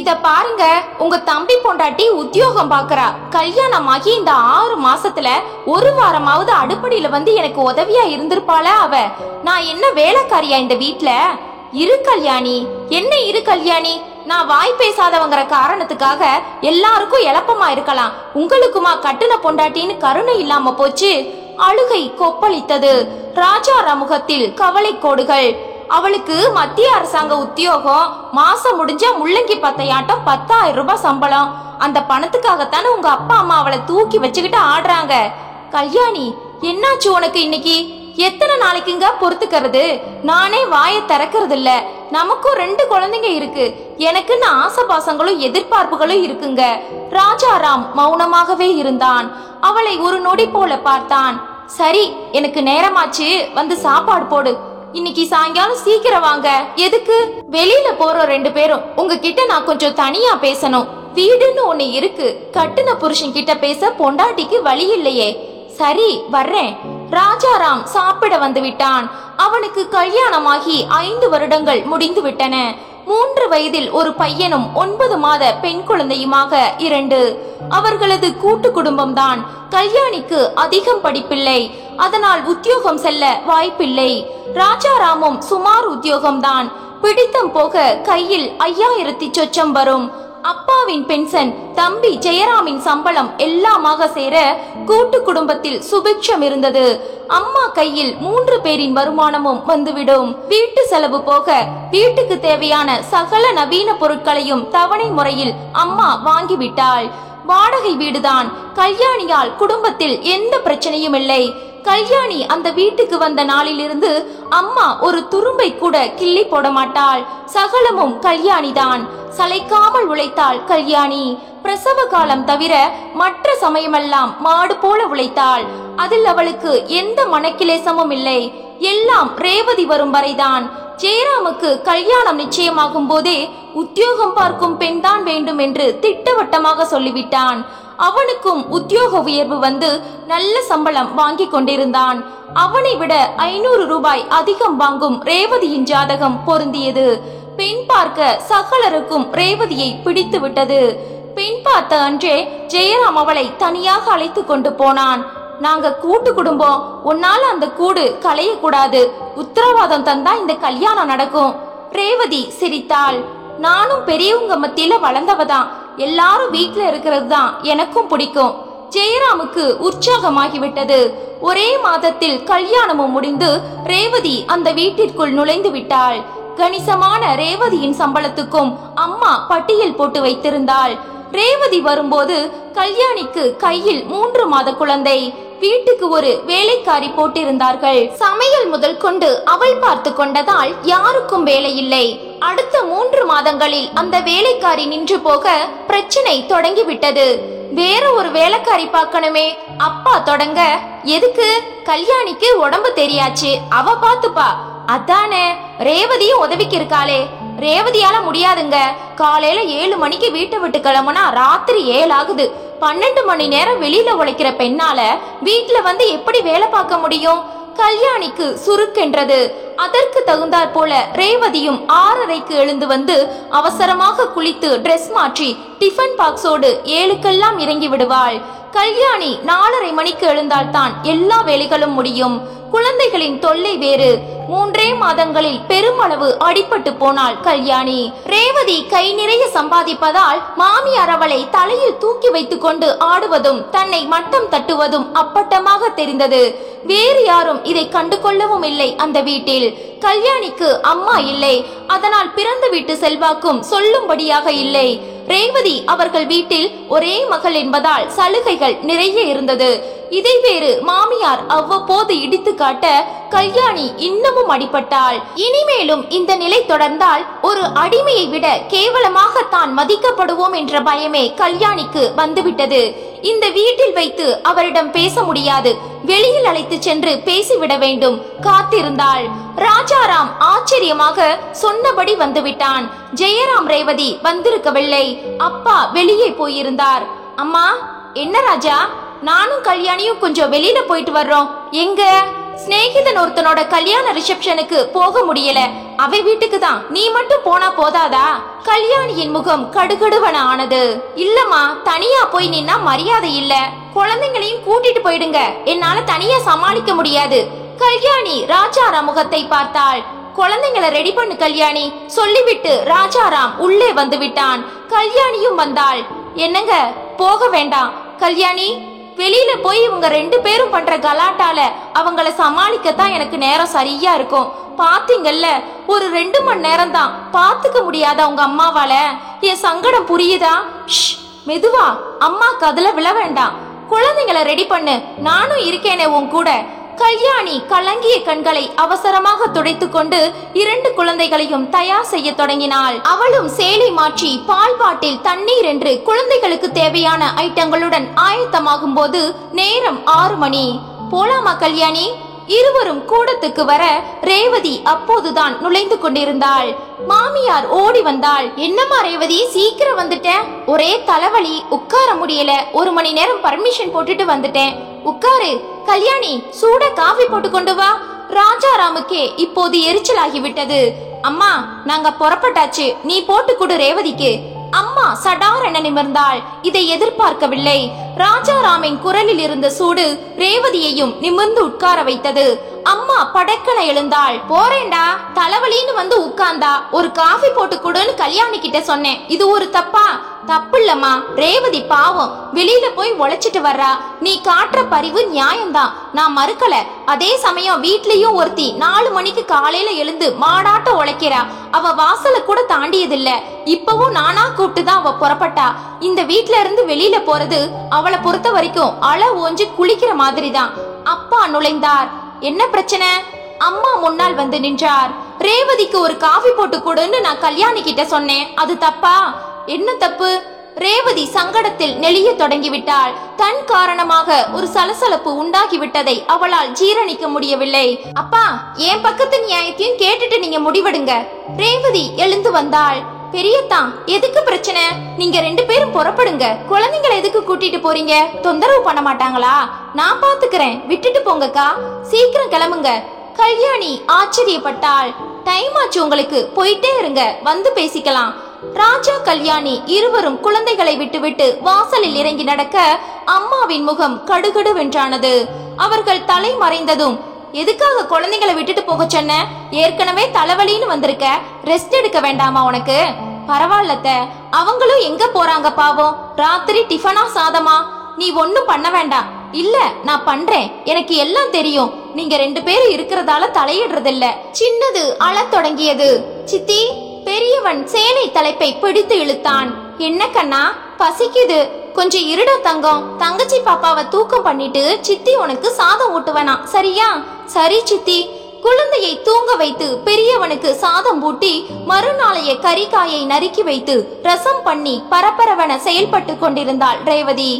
இத பாருங்க, உங்க தம்பி பொண்டாட்டி உத்தியோகம் பாக்குறா. கல்யாணமாகி இந்த 6 மாசத்துல ஒரு வாரமாவது அடுப்படியில வந்து எனக்கு உதவியா இருந்திருப்பாளா அவ? நான் என்ன வேலைக்காரியா இந்த வீட்ல? இரு கல்யாணி, என்ன இரு கல்யாணி? நான் வாய் பேசாதவங்கிற காரணத்துக்காக எல்லாருக்கும் எளப்பமா இருக்கலாம், உங்களுக்குமா கட்டுன பொண்டாட்டின்னு கருணை இல்லாம போச்சு? அழுகை கொப்பளித்தது. ராஜாராம் முகத்தில் கவலை கோடுகள். அவளுக்கு மத்திய அரசாங்க உத்தியோகம், மாசம் முடிஞ்சா முள்ளங்கி பத்தையாட்டம் 10,000 ரூபாய் சம்பளம். அந்த பணத்துக்காகத்தானே உங்க அப்பா அம்மா அவளை தூக்கி வச்சுக்கிட்டு ஆடுறாங்க. கல்யாணி, என்னாச்சு உனக்கு இன்னைக்கு? எத்தனை நாளைக்குங்க பொறுத்துக்கிறது? நானே வாயை திறக்கிறது இல்ல. நமக்கும் 2 குழந்தைங்க இருக்கு. எனக்குன்னு ஆசை பாசங்களும் எதிர்பார்ப்புகளும் இருக்குங்க. ராஜாராம் மௌனமாகவே இருந்தான். அவளை ஒரு நொடி போல பார்த்தான். சரி, எனக்கு நேரமாச்சு, வந்து சாப்பாடு போடு. இன்னைக்கு சாயங்காலம் சீக்கிரம் வாங்க. எதுக்கு? வெளியில போறோம் 2 பேரும். உங்ககிட்ட நான் கொஞ்சம் தனியா பேசணும். வீடுன்னு ஒண்ணு இருக்கு. கட்டுன புருஷன் கிட்ட பேச பொண்டாட்டிக்கு வழி இல்லையே. சரி, வர்றேன். ராஜாராம் சாப்பிட வந்து விட்டான். அவனுக்கு கல்யாணமாகி 5 வருடங்கள் முடிந்து விட்டன. 3 வயதில் ஒரு பையனும் 9 மாத பெண் குழந்தையுமாக 2. அவர்களது கூட்டு குடும்பம்தான். கல்யாணிக்கு அதிகம் படிப்பில்லை, அதனால் உத்தியோகம் செல்ல வாய்ப்பில்லை. ராஜாராமும் சுமார் உத்தியோகம்தான். பிடித்தம் போக கையில் 5000 சொச்சம் வரும். அப்பாவின் பென்ஷன், தம்பி ஜெயராமின் சம்பளம் எல்லாமாக சேர கூட்டு குடும்பத்தில் சுபிக்ஷம் இருந்தது. அம்மா கையில் 3 பேரின் வருமானமும் வந்துவிடும். வீட்டு செலவு போக வீட்டுக்கு தேவையான சகல நவீன பொருட்களையும் தவணை முறையில் அம்மா வாங்கிவிட்டாள். வாடகை வீடுதான். கல்யாணியால் குடும்பத்தில் எந்த பிரச்சனையும் இல்லை. கல்யாணி அந்த வீட்டுக்கு வந்த நாளிலிருந்து அம்மா ஒரு துரும்பை கூட கிள்ளி போட மாட்டாள். சகலமும் கல்யாணிதான். சளைக்காமல் உழைத்தாள் கல்யாணி. பிரசவ காலம் தவிர மற்ற சமயமெல்லாம் மாடு போல உழைத்தாள். அதில் அவளுக்கு எந்த மனக்கிலேசமும் இல்லை. எல்லாம் ரேவதி வரும் வரைதான். ஜெயராமுக்கு கல்யாணம் நிச்சயமாகும் போதே உத்தியோகம் பார்க்கும் பெண்தான் வேண்டும் என்று திட்டவட்டமாக சொல்லிவிட்டான். அவனுக்கும் உத்தியோக உயர்வு வந்து நல்ல சம்பளம் வாங்கி கொண்டிருந்தான். அவனை விட 500 ரூபாய் அதிகம் வாங்கும் ரேவதியின் ஜாதகம் பொருந்தியது. பெண் பார்க்க சகலருக்கும் ரேவதியை பிடித்து விட்டது. பெண் பார்த்த அன்றே ஜெயராம் அவளை தனியாக அழைத்து கொண்டு போனான். நாங்க கூட்டு குடும்பம், உன்னால அந்த கூடு களைய கூடாது. உத்தரவாதம் தந்தா இந்த கல்யாணம் நடக்கும். ரேவதி சிரித்தாள். நானும் பெரியவங்க மத்தியில வளர்ந்தவதான். எல்லாரும் வீட்டுல இருக்கிறது தான் எனக்கும் பிடிக்கும். ஜெயராமுக்கு உற்சாகமாகிவிட்டது. ஒரே மாதத்தில் கல்யாணமும் முடிந்து ரேவதி அந்த வீட்டிற்குள் நுழைந்து விட்டாள். கணிசமான ரேவதியின் சம்பளத்துக்கும் அம்மா பட்டியல் போட்டு வைத்திருந்தாள். ரேவதி வரும்போது கல்யாணிக்கு கையில் 3 மாத குழந்தை. வீட்டுக்கு ஒரு வேலைக்காரி போட்டிருந்தார்கள். சமையல் முதல் கொண்டு அவள் பார்த்து கொண்டதால் யாருக்கும் வேலை இல்லை. அடுத்த 3 மாதங்களில் அந்த வேலைக்காரி நின்று போக பிரச்சனை தொடங்கிவிட்டது. வேற ஒரு வேலைக்காரி பார்க்கணுமே. அப்பா தொடங்க, எதுக்கு? கல்யாணிக்கு உடம்பு தெரியாச்சு, அவ பாத்துப்பா. அதானே, ரேவதியும் உதவிக்கு இருக்காளே. ரேவதியால முடியாதுங்க. காலையில 7 மணிக்கு வீட்டை விட்டு கிளம்புனா ராத்திரி 7 ஆகுது. 12 மணி நேரம் வெளியில உழைக்கிற பெண்ணால வீட்டுல வந்து எப்படி வேலை பார்க்க முடியும்? கல்யாணிக்கு சுருக்கென்றது. அதற்கு தகுந்தாற் போல ரேவதியும் 6:30க்கு எழுந்து வந்து அவசரமாக குளித்து டிரெஸ் மாற்றி டிஃபன் பாக்ஸோடு 7க்கெல்லாம் இறங்கி விடுவாள். கல்யாணி 4:30 மணிக்கு எழுந்தால்தான் எல்லா வேலைகளும் முடியும். குழந்தைகளின் தொல்லை வேறு. 3 மாதங்களில் பெருமளவு அடிபட்டு போனாள் கல்யாணி. ரேவதி கை நிறைய சம்பாதிப்பதால் மாமியார் அவளை தலையில் தூக்கி வைத்துக் கொண்டு ஆடுவதும் தன்னை மட்டம் தட்டுவதும் அப்பட்டமாக தெரிந்தது. வேறு யாரும் இதை கண்டு கொள்ளவும் இல்லை அந்த வீட்டில். கல்யாணிக்கு அம்மா இல்லை. அதனால் பிறந்த வீட்டு செல்வாக்கும் சொல்லும்படியாக இல்லை. ரேவதி அவர்கள் வீட்டில் ஒரே மகள் என்பதால் சலுகைகள் நிறைய இருந்தது. இதை வேறு மாமியார் அவ்வப்போது இடித்து காட்ட கல்யாணி இன்னமும் அடிபட்டாள். இனிமேலும் இந்த நிலை தொடர்ந்தால் ஒரு அடிமையை விட கேவலமாக தான் மதிக்கப்படுவோம் என்ற பயமே கல்யாணிக்கு வந்துவிட்டது. இந்த வீட்டில் வைத்து அவரிடம் பேச முடியாது. வெளியில் அழைத்து சென்று பேசிவிட வேண்டும். காத்திருந்தாள். ராஜாராம் ஆச்சரியமாக சொன்னபடி வந்துவிட்டான். ஜெயராம் ரேவதி வந்திருக்கவில்லை. அப்பா வெளியே போயிருந்தார். அம்மா, என்ன ராஜா? நானும் கல்யாணியும் கொஞ்சம் வெளியில போயிட்டு வர்றோம். எங்க? சிநேகிதன் ஒருத்தனோட கல்யாண ரிசப்ஷனுக்கு போக முடியல. அவ வீட்டுக்கு தான் நீ மட்டும் போனா போதாதா? கல்யாணியின் முகம் கடுகடுவன ஆனது. இல்லம்மா, தனியா போய் நின்னா மரியாதை இல்ல. குழந்தைங்களையும் கூட்டிட்டு போயிடுங்க, என்னால தனியா சமாளிக்க முடியாது. கல்யாணி ராஜாராம் முகத்தை பார்த்தாள். குழந்தைங்களை ரெடி பண்ணு கல்யாணி சொல்லிவிட்டு ராஜாராம் உள்ளே வந்து விட்டான். கல்யாணியும் வந்தாள். என்னங்க, போக வேண்டாம் கல்யாணி. வெளியில போய் இவங்க 2 பேரும் பண்ற கலாட்டால அவங்கள சமாளிக்கத்தான் எனக்கு நேரம் சரியா இருக்கும். பாத்தீங்கல்ல, ஒரு 2 மணி நேரம் தான் பாத்துக்க முடியாத உங்க அம்மாவால. என் சங்கடம் புரியுதா? மெதுவா, அம்மா கதுல விழ வேண்டாம். குழந்தைங்களை ரெடி பண்ணு, நானும் இருக்கேனே உன் கூட. கல்யாணி கலங்கிய கண்களை அவசரமாக துடைத்து கொண்டு 2 குழந்தைகளையும் தயார் செய்ய தொடங்கினாள். அவளும் சேலை மாற்றி பால் பாட்டில் தண்ணீர் என்று குழந்தைகளுக்கு தேவையான ஐட்டங்களுடன் ஆயத்தமாகும் போது நேரம் 6 மணி. போலாமா கல்யாணி? இருவரும் கூடத்துக்கு வர ரேவதி அப்போதுதான் நுழைந்து கொண்டிருந்தாள். மாமியார் ஓடி வந்தாள். என்னம்மா ரேவதி, சீக்கிரம் வந்துட்ட? ஒரே தலைவலி, உட்கார முடியல. 1 மணி நேரம் பர்மிஷன் போட்டுட்டு வந்துட்டேன். உட்காரு. கல்யாணி, சூட காஃபி போட்டு கொண்டு வா. ராஜாராமுக்கே இப்போது எரிச்சலாகிவிட்டது. அம்மா, நாங்க புறப்பட்டாச்சு, நீ போட்டு கொடு ரேவதிக்கு. அம்மா சடாரென நிமிர்ந்தாள். இதை எதிர்பார்க்கவில்லை. ராஜாராமின் குரலில் இருந்த சூடு ரேவதியையும் நிமிர்ந்து உட்கார வைத்தது. அம்மா படக்கன எழுந்தாள். போறேன்டா, தலைவலின்னு வந்து உட்கார்ந்தா. ஒரு காஃபி போட்டு கொடுன்னு கல்யாணி கிட்ட சொன்னேன். இது ஒரு தப்பா? தப்பு இல்லம்மா, ரேவதி பாவம், வெளியில போய் உழைச்சிட்டு வர்றா. நீ காட்டுற பரிவு நியாயம்தான், நான் மறுக்கல. அதே சமயம் வீட்லயும் ஒருத்தி 4 மணிக்கு காலையில எழுந்து மாடாட்ட உழைக்கிறா. அவ வாசல கூட தாண்டியதில்ல. இப்பவும் நானா கூப்பிட்டுதான் அவ புறப்பட்டா. இந்த வீட்ல இருந்து வெளியில போறது அவளை பொறுத்த வரைக்கும் அல ஓஞ்சு குளிக்கிற மாதிரிதான். அப்பா நுழைந்தார். என்ன பிரச்சனை? அம்மா முன்னால் வந்து நின்றார். ரேவதிக்கு ஒரு காஃபி போட்டு கொடுன்னு நான் கல்யாணி கிட்ட சொன்னேன், அது தப்பா? என்ன தப்பு? ரேவதி சங்கடத்தில் நெளிய தொடங்கிவிட்டாள். தன் காரணமாக ஒரு சலசலப்பு உண்டாகிவிட்டதை அவளால் ஜீரணிக்க முடியவில்லை. அப்பா, என் பக்கத்து நியாயத்தையும் கேட்டுட்டு நீங்க முடிவெடுங்க. ரேவதி எழுந்து வந்தாள். பெரியத்தான், எதுக்கு பிரச்சனை? நீங்க 2 பேரும் புறப்படுங்க. குழந்தைங்களை எதுக்கு கூட்டிட்டு போறீங்க? தொந்தரவு பண்ண மாட்டாங்களா? நான் பாத்துக்கிறேன், விட்டுட்டு போங்கக்கா. சீக்கிரம் கிளம்புங்க. கல்யாணி ஆச்சரியப்பட்டாள். டைம் ஆச்சு உங்களுக்கு, போயிட்டே இருங்க, வந்து பேசிக்கலாம். ராஜா கல்யாணி இருவரும் குழந்தைகளை விட்டுவிட்டு வாசலில் இறங்கி நடக்க அம்மாவின் முகம் கடுகடுவென்றானது. அவர்கள் தலை மறைந்ததும், எதுக்காக குழந்தைகளை விட்டுட்டு போக சொன்ன? ஏற்கனவே தலைவலின்னு வந்திருக்க, ரெஸ்ட் எடுக்க வேண்டாமா உனக்கு? பரவாயில்லத்த, அவங்களும் எங்க போறாங்க பாவம்? ராத்திரி டிஃபனா சாதமா? நீ ஒன்னும் பண்ண வேண்டாம். இல்ல, நான் பண்றேன், எனக்கு எல்லாம் தெரியும். நீங்க 2 பேரும் இருக்கிறதால தலையிடுறதில்ல. சின்னது அழத் தொடங்கியது. சித்தி. பெரியவன் சேலை தலைப்பை பிடித்து இழுத்தான். என்ன கண்ணா, பசிக்குது, கொஞ்சம் இருடா தங்கம். தங்கச்சி பாப்பாவை தூக்கம் பண்ணிட்டு சித்தி உனக்கு சாதம் ஊட்டுவனா, சரியா? சரி சித்தி. குழந்தையை தூங்க வைத்து பெரியவனுக்கு சாதம் ஊட்டி மறுநாளைய கறிக்காயை நறுக்கி வைத்து ரசம் பண்ணி பரபரவென செயல்பட்டு கொண்டிருந்தாள் ரேவதி.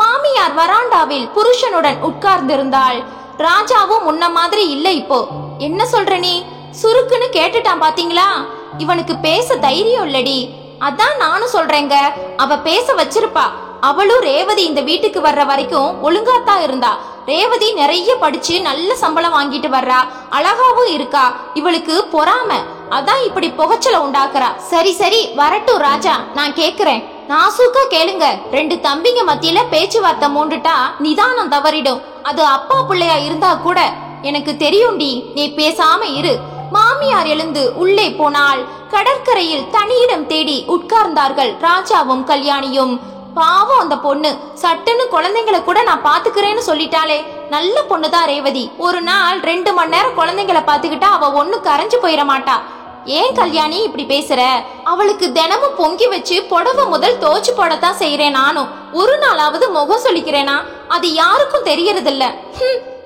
மாமியார் வராண்டாவில் புருஷனுடன் உட்கார்ந்திருந்தாள். ராஜாவும் முன்ன மாதிரி இல்ல இப்போ. என்ன சொல்ற நீ? சுருக்குன்னு கேட்டுட்டான் பாத்தீங்களா? இவனுக்கு பேச தைரியம் இல்லடி. அதான் நானும் சொல்றேங்க, அவ பேச வச்சிருப்பா. அவளும் ரேவதி இந்த வீட்டுக்கு வர்ற வரைக்கும் ஒழுங்காத்தான் இருந்தா. ரேவதி நிறைய படிச்சு நல்ல சம்பளம் வாங்கிட்டு வர்றா, அழகாவும் இருக்கா. இவளுக்கு பொறாம, அதான் இப்படி புகைச்சல உண்டாக்குறா. சரி சரி, வரட்டும் ராஜா, நான் கேக்குறேன். நாசூக்கா கேளுங்க. 2 தம்பிங்க மத்தியில பேச்சுவார்த்தை மூண்டுட்டா நிதானம் தவறிடும். அது அப்பா பிள்ளையா இருந்தா கூட எனக்கு தெரியும்டி, நீ பேசாம இரு. மாமியார் எழுந்து உள்ளே போனாள். கடற்கரையில் தனியிடம் தேடி உட்கார்ந்தார்கள் ராஜாவும் கல்யாணியும். பாவம் அந்த பொண்ணு, சட்டுன்னு குழந்தைங்களை கூட நான் பாத்துக்கிறேன்னு சொல்லிட்டாளே. நல்ல பொண்ணுதான் ரேவதி. ஒரு நாள் 2 மணி நேரம் குழந்தைங்களை பாத்துக்கிட்டா அவ ஒண்ணு கரைஞ்சு போயிட மாட்டா. ஏன் கல்யாணி இப்படி பேசுற? அவளுக்கு தினமும் பொங்கி வச்சு புடவை முதல் தோச்சு போடத்தான் செய்யறேன் நானும். ஒரு நாளாவது முகம் சொல்லிக்கிறேனா? அது யாருக்கும் தெரியறதில்ல.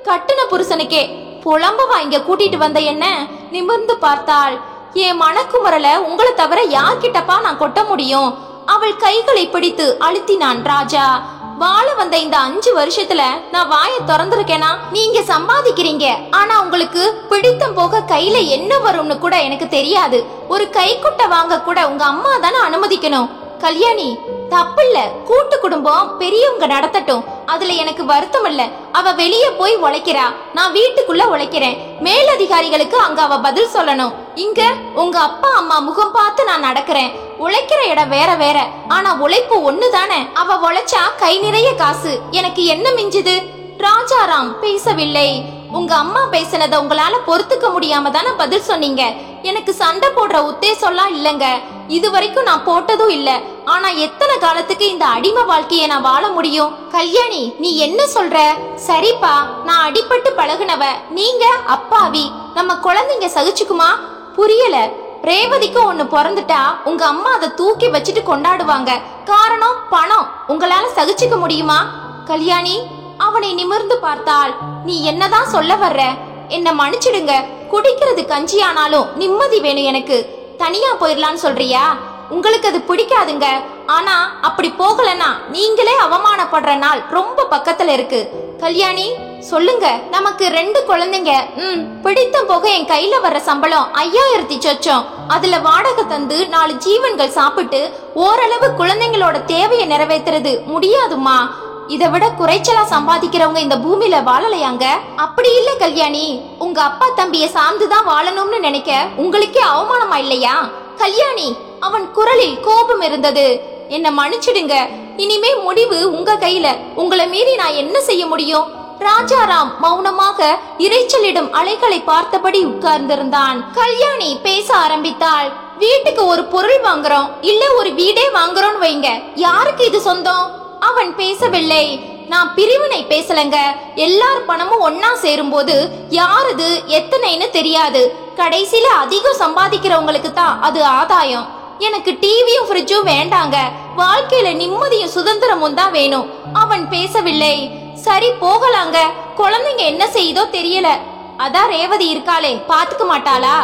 கட்டுன புருஷனுக்கே புலம்பவா இங்க கூட்டிட்டு வந்த என்ன? நிமிர்ந்து பார்த்தாள். என் மனக்குமரல உங்களை தவிர யார்கிட்டப்பா நான் கொட்ட முடியும்? அவள் கைகளை பிடித்து அழுத்தினான் ராஜா. வாழ வந்த இந்த 5 வருஷத்துல நான் வாயை திறந்திருக்கேனா? நீங்க சம்பாதிக்கிறீங்க, ஆனா உங்களுக்கு பிடித்தம் போக கையில என்ன வரும்னு கூட எனக்கு தெரியாது. ஒரு கைக்குட்டை வாங்க கூட உங்க அம்மா தானே அனுமதிக்கணும். கல்யாணி தப்பில்ல, கூட்டு குடும்பம் பெரியவங்க நடத்தட்டும், அதுல எனக்கு வருத்தம் இல்ல. அவ வெளியே போய் உழைக்கிறா, நான் வீட்டுக்குள்ள உழைக்கிறேன். மேலதிகாரிகளுக்கு அங்க அவ பதில் சொல்லணும். இங்க உங்க அப்பா அம்மா முகம் பார்த்து நான் நடக்கிறேன். உழைக்கிற இடம் வேற வேற, ஆனா உழைப்பு ஒண்ணுதானே. அவ உழைச்சா கை நிறைய காசு, எனக்கு என்ன மிஞ்சுது? ராஜாராம் பேசவில்லை. உங்க அம்மா பேசினத உங்களால பொறுத்துக்க முடியாம தானே பதில் சொன்னீங்க. எனக்கு சண்டை போடுற உத்தேசம்லாம் இல்லங்க, இது வரைக்கும் நான் போட்டதும் இல்ல. ஆனா எத்தனை காலத்துக்கு இந்த அடிமை வாழ்க்கைய நான் வாழ முடியும்? கல்யாணி, நீ என்ன சொல்ற? சரிப்பா, நான் அடிபட்டு பழகுனவ, நீங்க அப்பாவி. நம்ம குழந்தைங்க சகிச்சுக்குமா? புரியல. ரேவதிக்கு ஒண்ணு பிறந்துட்டா உங்க அம்மா அதை தூக்கி வச்சுட்டு கொண்டாடுவாங்க. காரணம் பணம். உங்களால சகிச்சுக்க முடியுமா? கல்யாணி அவனை நிமிர்ந்து பார்த்தாள். நீ என்னதான் சொல்ல வர்ற? என்ன மன்னிச்சிடுங்க. குடிக்கிறது கஞ்சி ஆனாலும் நிம்மதி வேணும் எனக்கு. தனியா போயிடலான்னு சொல்றியா? உங்களுக்கு அது பிடிக்காதுங்க. ஆனா அப்படி போகலன்னா நீங்களே அவமானப்படுற நாள் ரொம்ப பக்கத்துல இருக்கு. கல்யாணி சொல்லுங்க. நமக்கு 2 குழந்தைங்க. பிடித்த போக என் கையில வர்ற சம்பளம் 5000 சொச்சம். அதுல வாடகை தந்து 4 ஜீவன்கள் சாப்பிட்டு ஓரளவு குழந்தைங்களோட தேவையை நிறைவேற்றுறது முடியாதுமா? இதை விட குறைச்சலா சம்பாதிக்கிறவங்க இந்த பூமியில வாழலையாங்க? அப்படி இல்ல கல்யாணி, உங்க அப்பா தம்பிய சார்ந்துதான் வாழணும்னு நினைக்க உங்களுக்கே அவமானமா இல்லையா? கல்யாணி அவன் குரலில் கோபம் இருந்தது. என்ன மன்னிச்சிடுங்க, இனிமே முடிவு உங்க கையில. உங்களை மீறி நான் என்ன செய்ய முடியும்? ராஜாராம் மௌனமாக இறைச்சலிடும் அலைகளை பார்த்தபடி உட்கார்ந்திருந்தான். கல்யாணி பேச ஆரம்பித்தாள். வீட்டுக்கு ஒரு பொருள் வாங்குறோம், இல்ல ஒரு வீடே வாங்குறோம்னு வைங்க, யாருக்கு இது சொந்தம்? அவன் பேசவில்லை. நான் பிரிவினை பேசலங்க. எல்லார் பணமும் ஒன்னா சேரும் போது யாரது எத்தனைன்னு தெரியாது. கடைசியில அதிகம் சம்பாதிக்கிறவங்களுக்கு தான் அது ஆதாயம். எனக்கு டிவியும் ஃப்ரிட்ஜும் வேண்டாங்க. வாழ்க்கையில நிம்மதியும் சுதந்திரமும் தான் வேணும். அவன் பேசவில்லை. சரி போகலாங்க. குழந்தைங்க என்ன செய்யுதோ தெரியல. அதான் ரேவதி இருக்காளே, பாத்துக்க மாட்டாளா?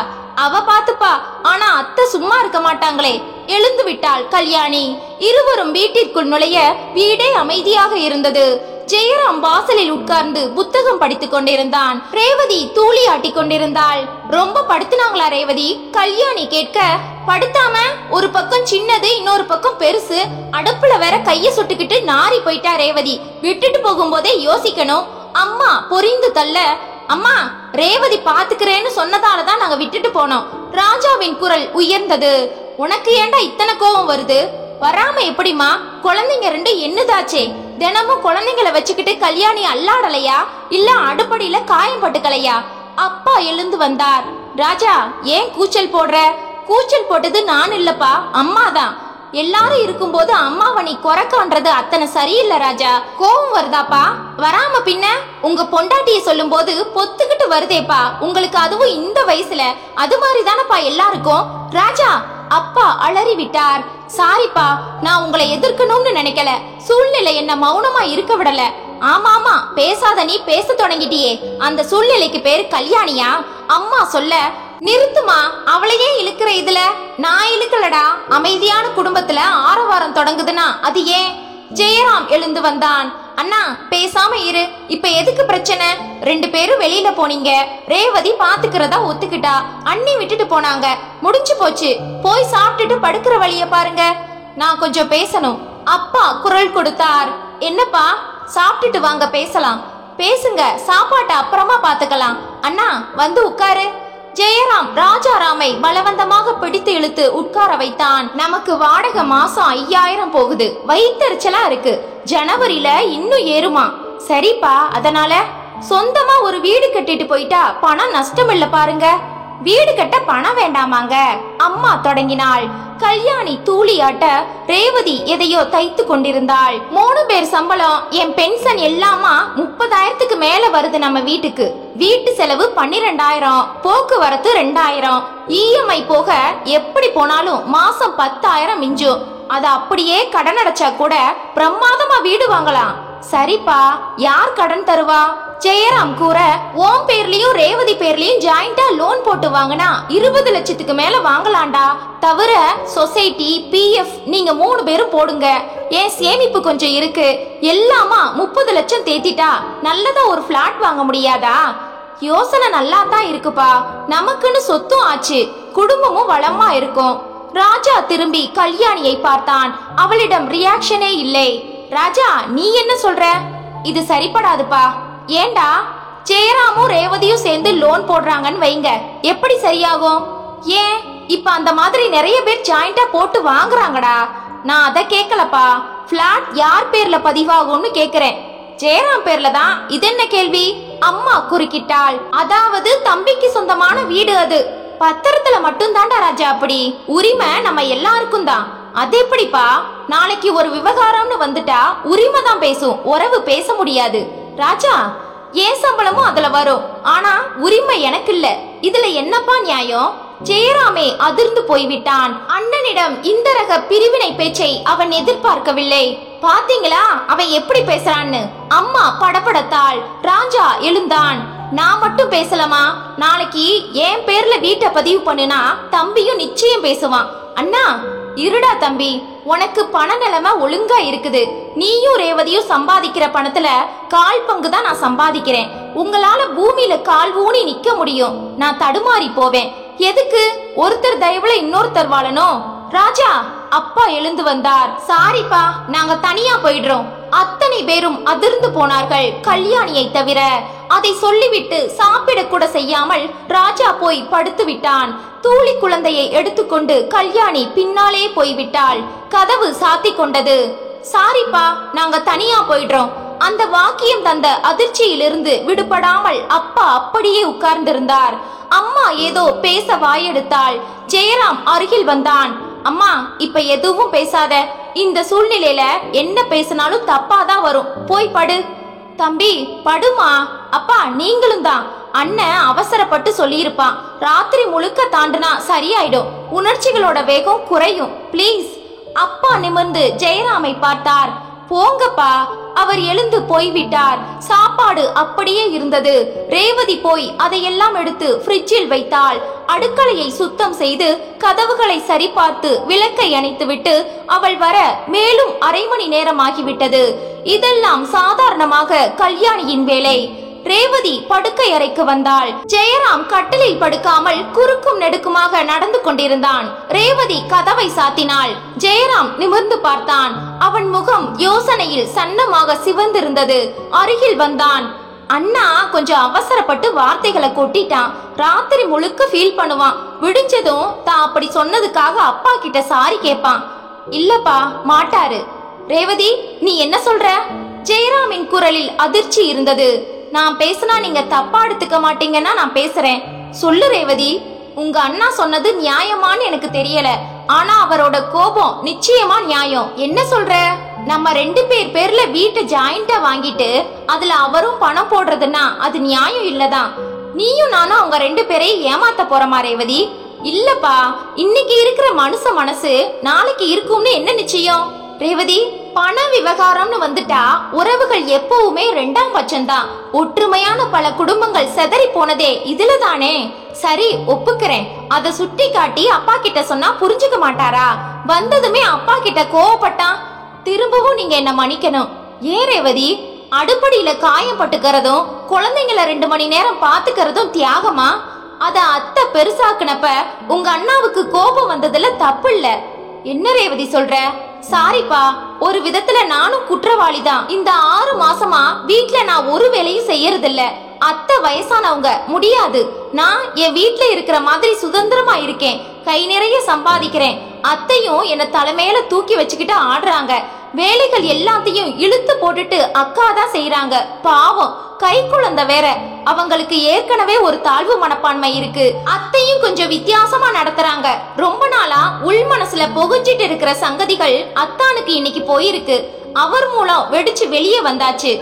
அவ பாத்துப்பா. ஆனா அத்தை சும்மா இருக்க மாட்டாங்களே. எழுந்து விட்டாள் கல்யாணி. இருவரும் வீட்டிற்குள் நுழைய வீடே அமைதியாக இருந்தது. ஜெயராம் வாசலில் உட்கார்ந்து புத்தகம் படித்துக் கொண்டிருந்தான். ரேவதி தூளி ஆட்டி கொண்டிருந்தாள். ரொம்ப படுத்துனாங்களா ரேவதி? கல்யாணி கேட்க, படுத்தாம ஒரு பக்கம் சின்னது, இன்னொரு பக்கம் பெருசு, அடுப்புல வேற கைய சுட்டுக்கிட்டு நாரி போயிட்டா ரேவதி. விட்டுட்டு போகும்போதே யோசிக்கணும். அம்மா பொரிந்து தள்ள, அம்மா ரேவதி பாத்துக்கிறேன்னு சொன்னதாலதான் நாங்க விட்டுட்டு போனோம். ராஜாவின் குரல் உயர்ந்தது. உனக்கு ஏண்டா இத்தனை கோபம் வருது? வராம எப்படிமா? குழந்தைங்க 2 என்னதாச்சே? தினமும் குழந்தைங்களை வச்சுக்கிட்டு கல்யாணி அல்லாடலையா? இல்ல அடுப்படியில காயம் பட்டுக்கலையா? அப்பா எழுந்து வந்தார். ராஜா ஏன் கூச்சல் போடுற? கூச்சல் போட்டது நான் இல்லப்பா, அம்மாதான். எல்லாரும் இருக்கும்போது அம்மாவை நீ குறைக்கான்றது அத்தனை சரியில்லை ராஜா. கோபம் வருதாப்பா? வராம பின்ன? உங்க பொண்டாட்டிய சொல்லும் போது பொத்துக்கிட்டு வருதேப்பா உங்களுக்கு, அதுவும் இந்த வயசுல. அது மாதிரி தானப்பா எல்லாருக்கும். ராஜா அப்பா அலறி விட்டார். சாரிப்பா, நான் உங்களை எதிர்க்கணும்னு நினைக்கல. சூழ்நிலை என்ன மௌனமா இருக்க விடல. ஆமாமா, பேசாத நீ பேச தொடங்கிட்டியே. அந்த சூழ்நிலைக்கு பேரு கல்யாணியா? அம்மா சொல்ல, நிறுத்துமா, அவளையே இழுக்கிற. இதுல நான் இழுக்கலடா. அமைதியான குடும்பத்துல ஆரவாரம் தொடங்குதுன்னா அது ஏன்? ஜெயராம் எழுந்து வந்தான். அண்ணா பேசாம இரு. இப்ப எதுக்கு பிரச்சனை? 2 பேரும் வெளியில போனீங்க. ரேவதி பாத்துக்கிறதா ஒத்துக்கிட்டா. அண்ணி விட்டுட்டு போனாங்க. முடிஞ்சு போச்சு. போய் சாப்பிட்டுட்டு படுக்கிற வழிய பாருங்க. நான் கொஞ்சம் பேசணும். அப்பா குரல் கொடுத்தார். என்னப்பா? சாப்பிட்டுட்டு வாங்க பேசலாம். பேசுங்க, சாப்பாட்டை அப்புறமா பாத்துக்கலாம். அண்ணா வந்து உட்காரு. ஜெயராம் ராஜாராமை பலவந்தமாக பிடித்து இழுத்து உட்கார வைத்தான். நமக்கு வாடகை மாசம் 5000 போகுது. வயிற்றுச்சலா இருக்கு. ஜனவரியில இன்னும் ஏறுமா? சரிப்பா, அதனால சொந்தமா ஒரு வீடு கட்டிட்டு போயிட்டா பணம் நஷ்டம் இல்ல பாருங்க. வீடு கட்ட பணம் வேண்டாமாங்க? அம்மா தொடங்கினாள். கல்யாணி தூளியாட்ட ரேவதி எதையோ தைத்து கொண்டிருந்தாள். 3 பேர் சம்பளம், என் பென்ஷன் எல்லாமா 30,000க்கு மேல வருது நம்ம வீட்டுக்கு. வீட்டு செலவு 12,000, போக்குவரத்து 2000, இஎம்ஐ போக எப்படி போனாலும் மாசம் 10,000 மிஞ்சும். அது அப்படியே கடன் அடைச்சா கூட பிரமாதமா வீடு வாங்கலாம். சரிப்பா, யார் கடன் தருவா? ஜெயராம் கூற, ஓம் பேர்லயும் ரேவதி பேர்லயும் ஜாயிண்டா லோன் போட்டு வாங்கினா 20 லட்சத்துக்கு மேல வாங்கலாம்டா. தவிர சொசைட்டி, பிஎஃப் நீங்க 3 பேரும் போடுங்க. ஏன் சேமிப்பு கொஞ்சம் இருக்கு. எல்லாமா 30 லட்சம் தேத்திட்டா நல்லதா ஒரு பிளாட் வாங்க முடியாதா? யோசனை நல்லா தான் இருக்குப்பா. நமக்குன்னு சொத்தும் ஆச்சு, குடும்பமும் வளமா இருக்கும். ராஜா திரும்பி கல்யாணியை பார்த்தான். அவளிடம் ரியாக்ஷனே இல்லை. ராஜா, நீ என்ன சொல்ற? இது சரிப்படாதுப்பா. ஏண்டா? ஜெயராமும் ரேவதியும் சேர்ந்து லோன் போடுறாங்கன்னு வைங்க, எப்படி சரியாகும்? ஏன் இப்ப அந்த மாதிரி நிறைய பேர் ஜாயிண்டா போட்டு வாங்குறாங்கடா. நான் அத கேக்கலப்பா. பிளாட் யார் பேர்ல பதிவாகும்னு கேக்குறேன். ஜெயராம் பேர்ல தான். இது என்ன கேள்வி? அம்மா குறுக்கிட்டாள். அதாவது தம்பிக்கு சொந்தமான வீடு அது. பத்திரத்துல மட்டும் தான்டா ராஜா அப்படி. உரிமை நம்ம எல்லாருக்கும் தான். அது எப்படிப்பா? நாளைக்கு ஒரு விவகாரம்னு வந்துட்டா உரிமை தான் பேசும், உறவு பேச முடியாது. ராஜா, ஏன் சம்பளமும் அதுல வரும், ஆனா உரிமை எனக்கு இல்ல. இதுல என்னப்பா நியாயம்? ஜெயராமே அதிர்ந்து போய்விட்டான். அண்ணனிடம் இந்த ரக பிரிவினை பேச்சை அவன் எதிர்பார்க்கவில்லை. பாத்தீங்களா அவன் எப்படி பேசுறான்னு? அம்மா படபடத்தாள். ராஜா எழுந்தான். நான் மட்டும் பேசலாமா? நாளைக்கு என் பேர்ல வீட்டை பதிவு பண்ணுனா தம்பியும் நிச்சயம் பேசுவான். அண்ணா, இருடா தம்பி, உனக்கு பண நிலைமை ஒழுங்கா இருக்குது. நீயும் ரேவதியும் சம்பாதிக்கிற பணத்துல 1/4 பங்கு தான் நான் சம்பாதிக்கிறேன். உங்களால பூமியில கால் ஊனி நிக்க முடியும், நான் தடுமாறி போவேன். எதுக்கு ஒருத்தர் தயவுல இன்னொருத்தர் வாழணும்? ராஜா, அப்பா எழுந்து வந்தார். சாரிப்பா, நாங்க தனியா போயிடுறோம். அத்தனை பேரும் அதிர்ந்து போனார்கள், கல்யாணியை தவிர. அதை சொல்லிவிட்டு சாப்பிட கூட செய்யாமல் ராஜா போய் படுத்து விட்டான். தூளி குழந்தையை எடுத்துக்கொண்டு கல்யாணி பின்னாலே போய்விட்டாள். கதவு சாத்தி கொண்டது. சாரிப்பா, நாங்க தனியா போயிடுறோம். அந்த வாக்கியம் தந்த அதிர்ச்சியிலிருந்து விடுபடாமல் அப்பா அப்படியே உட்கார்ந்திருந்தார். அம்மா ஏதோ பேச வாயெடுத்தாள். ஜெயராம் அருகில் வந்தான். அம்மா, இப்ப எதுவும் பேசாத. இந்த சூழ்நிலையில என்ன பேசினாலும் தப்பாதான் வரும். போய் படு. தம்பி, படுமா. அப்பா, நீங்களும் தான். அண்ணன் அவசரப்பட்டு சொல்லியிருப்பான். ராத்திரி முழுக்க தாண்டுனா சரியாயிடும். உணர்ச்சிகளோட வேகம் குறையும். பிளீஸ். அப்பா நிமிர்ந்து ஜெயராமை பார்த்தார். போங்கப்பா. அவர் எழுந்து போய்விட்டார். சாப்பாடு அப்படியே இருந்தது. ரேவதி போய் அதையெல்லாம் எடுத்து ஃப்ரிட்ஜில் வைத்தாள். அடுக்கலையை சுத்தம் செய்து கதவுகளை சரிபார்த்து விளக்கை அணைத்துவிட்டு அவள் வர மேலும் 1/2 மணி நேரம் ஆகிவிட்டது. இதெல்லாம் சாதாரணமாக கல்யாணியின் வேலை. ரேவதி படுக்கை அறைக்கு வந்தாள். ஜெயராம் கட்டிலில் படுக்காமல் குறுக்கும் நெடுக்குமாக நடந்து கொண்டிருந்தான். ரேவதி கதவை சாத்தினாள். ஜெயராம் நிமிர்ந்து பார்த்தான். அவன் முகம் யோசனையில் சன்னமாக சிவந்திருந்தது. அருகில் வந்தான். அண்ணா கொஞ்சம் அவசரப்பட்டு வார்த்தைகளை கொட்டிட்டான். ராத்திரி முழுக்க ஃபீல் பண்ணுவான். விடிஞ்சதும் தான் அப்படி சொன்னதுக்காக அப்பா கிட்ட சாரி கேட்பான். இல்லப்பா, மாட்டாரு. ரேவதி, நீ என்ன சொல்ற? ஜெயராமின் குரலில் அதிர்ச்சி இருந்தது. நான் பேசினா நீங்க தப்பா எடுத்துக்க மாட்டீங்கன்னா நான் பேசுறேன். சொல்லு ரேவதி. உங்க அண்ணா சொன்னது நியாயமான்னு எனக்கு தெரியல, ஆனா அவரோட கோபம் நிச்சயமா நியாயம். என்ன சொல்ற? நம்ம 2 பேர் பேர்ல வீட்டை ஜாயிண்டா வாங்கிட்டு அதுல அவரும் பணம் போடுறதுன்னா அது நியாயம் இல்லதான். நீயும் நானும் அவங்க 2 பேரையும் ஏமாத்த போறமா ரேவதி? இல்லப்பா, இன்னைக்கு இருக்கிற மனுஷ மனசு நாளைக்கு இருக்கும்னு என்ன நிச்சயம்? ரேவதி, பண விவகாரம்னு வந்துட்டா உறவுகள் எப்பவுமே 2ஆம் பட்சம்தான். ஒற்றுமையான பல குடும்பங்கள் செதறி போனதே இதுல தானே. சரி, ஒப்புக்கிறேன். அத சுட்டி காட்டி அப்பா கிட்ட சொன்னா புரிஞ்சுக்க மாட்டாரா? வந்ததுமே அப்பா கிட்ட கோவப்பட்டான். திரும்பவும் நீங்க என்ன மன்னிக்கணும். ஏன் ரேவதி? அடுப்படியில காயம் பட்டுக்கிறதும் குழந்தைங்கள 2 மணி நேரம் பாத்துக்கிறதும் தியாகமா? அத அத்தை பெருசாக்குனப்ப உங்க அண்ணாவுக்கு கோபம் வந்ததுல தப்பு இல்ல. என்ன ரேவதி சொல்ற? சாரிப்பா, ஒரு விதத்துல நானும் குற்றவாளிதான். இந்த 6 மாசமா வீட்ல நான் ஒரு வேலையும் செய்யறதில்ல. அத்தை வயசானவங்க, முடியாது. நான் என் வீட்ல இருக்கிற மாதிரி சுதந்திரமா இருக்கேன். கை நிறைய சம்பாதிக்கிறேன். அத்தையும் என்ன தலைமையில தூக்கி வச்சுக்கிட்டு ஆடுறாங்க. வேலைகள் எல்லாத்தையும் இழுத்து போட்டுட்டு அக்கா தான் செய்யறாங்க. பாவம், கை குழந்தை வேற. அவங்களுக்கு ஏற்கனவே ஒரு தாழ்வு மனப்பான்மை இருக்கு. அத்தையும் கொஞ்சம் வித்தியாசமா நடத்துறாங்க. ரொம்ப நாளா உள் மனசுல புகுஞ்சிட்டு இருக்கிற சங்கதிகள் அத்தானுக்கு இன்னைக்கு போயிருக்கு. அவர் மூலம் வெடிச்சு வெளியே வந்தாச்சு.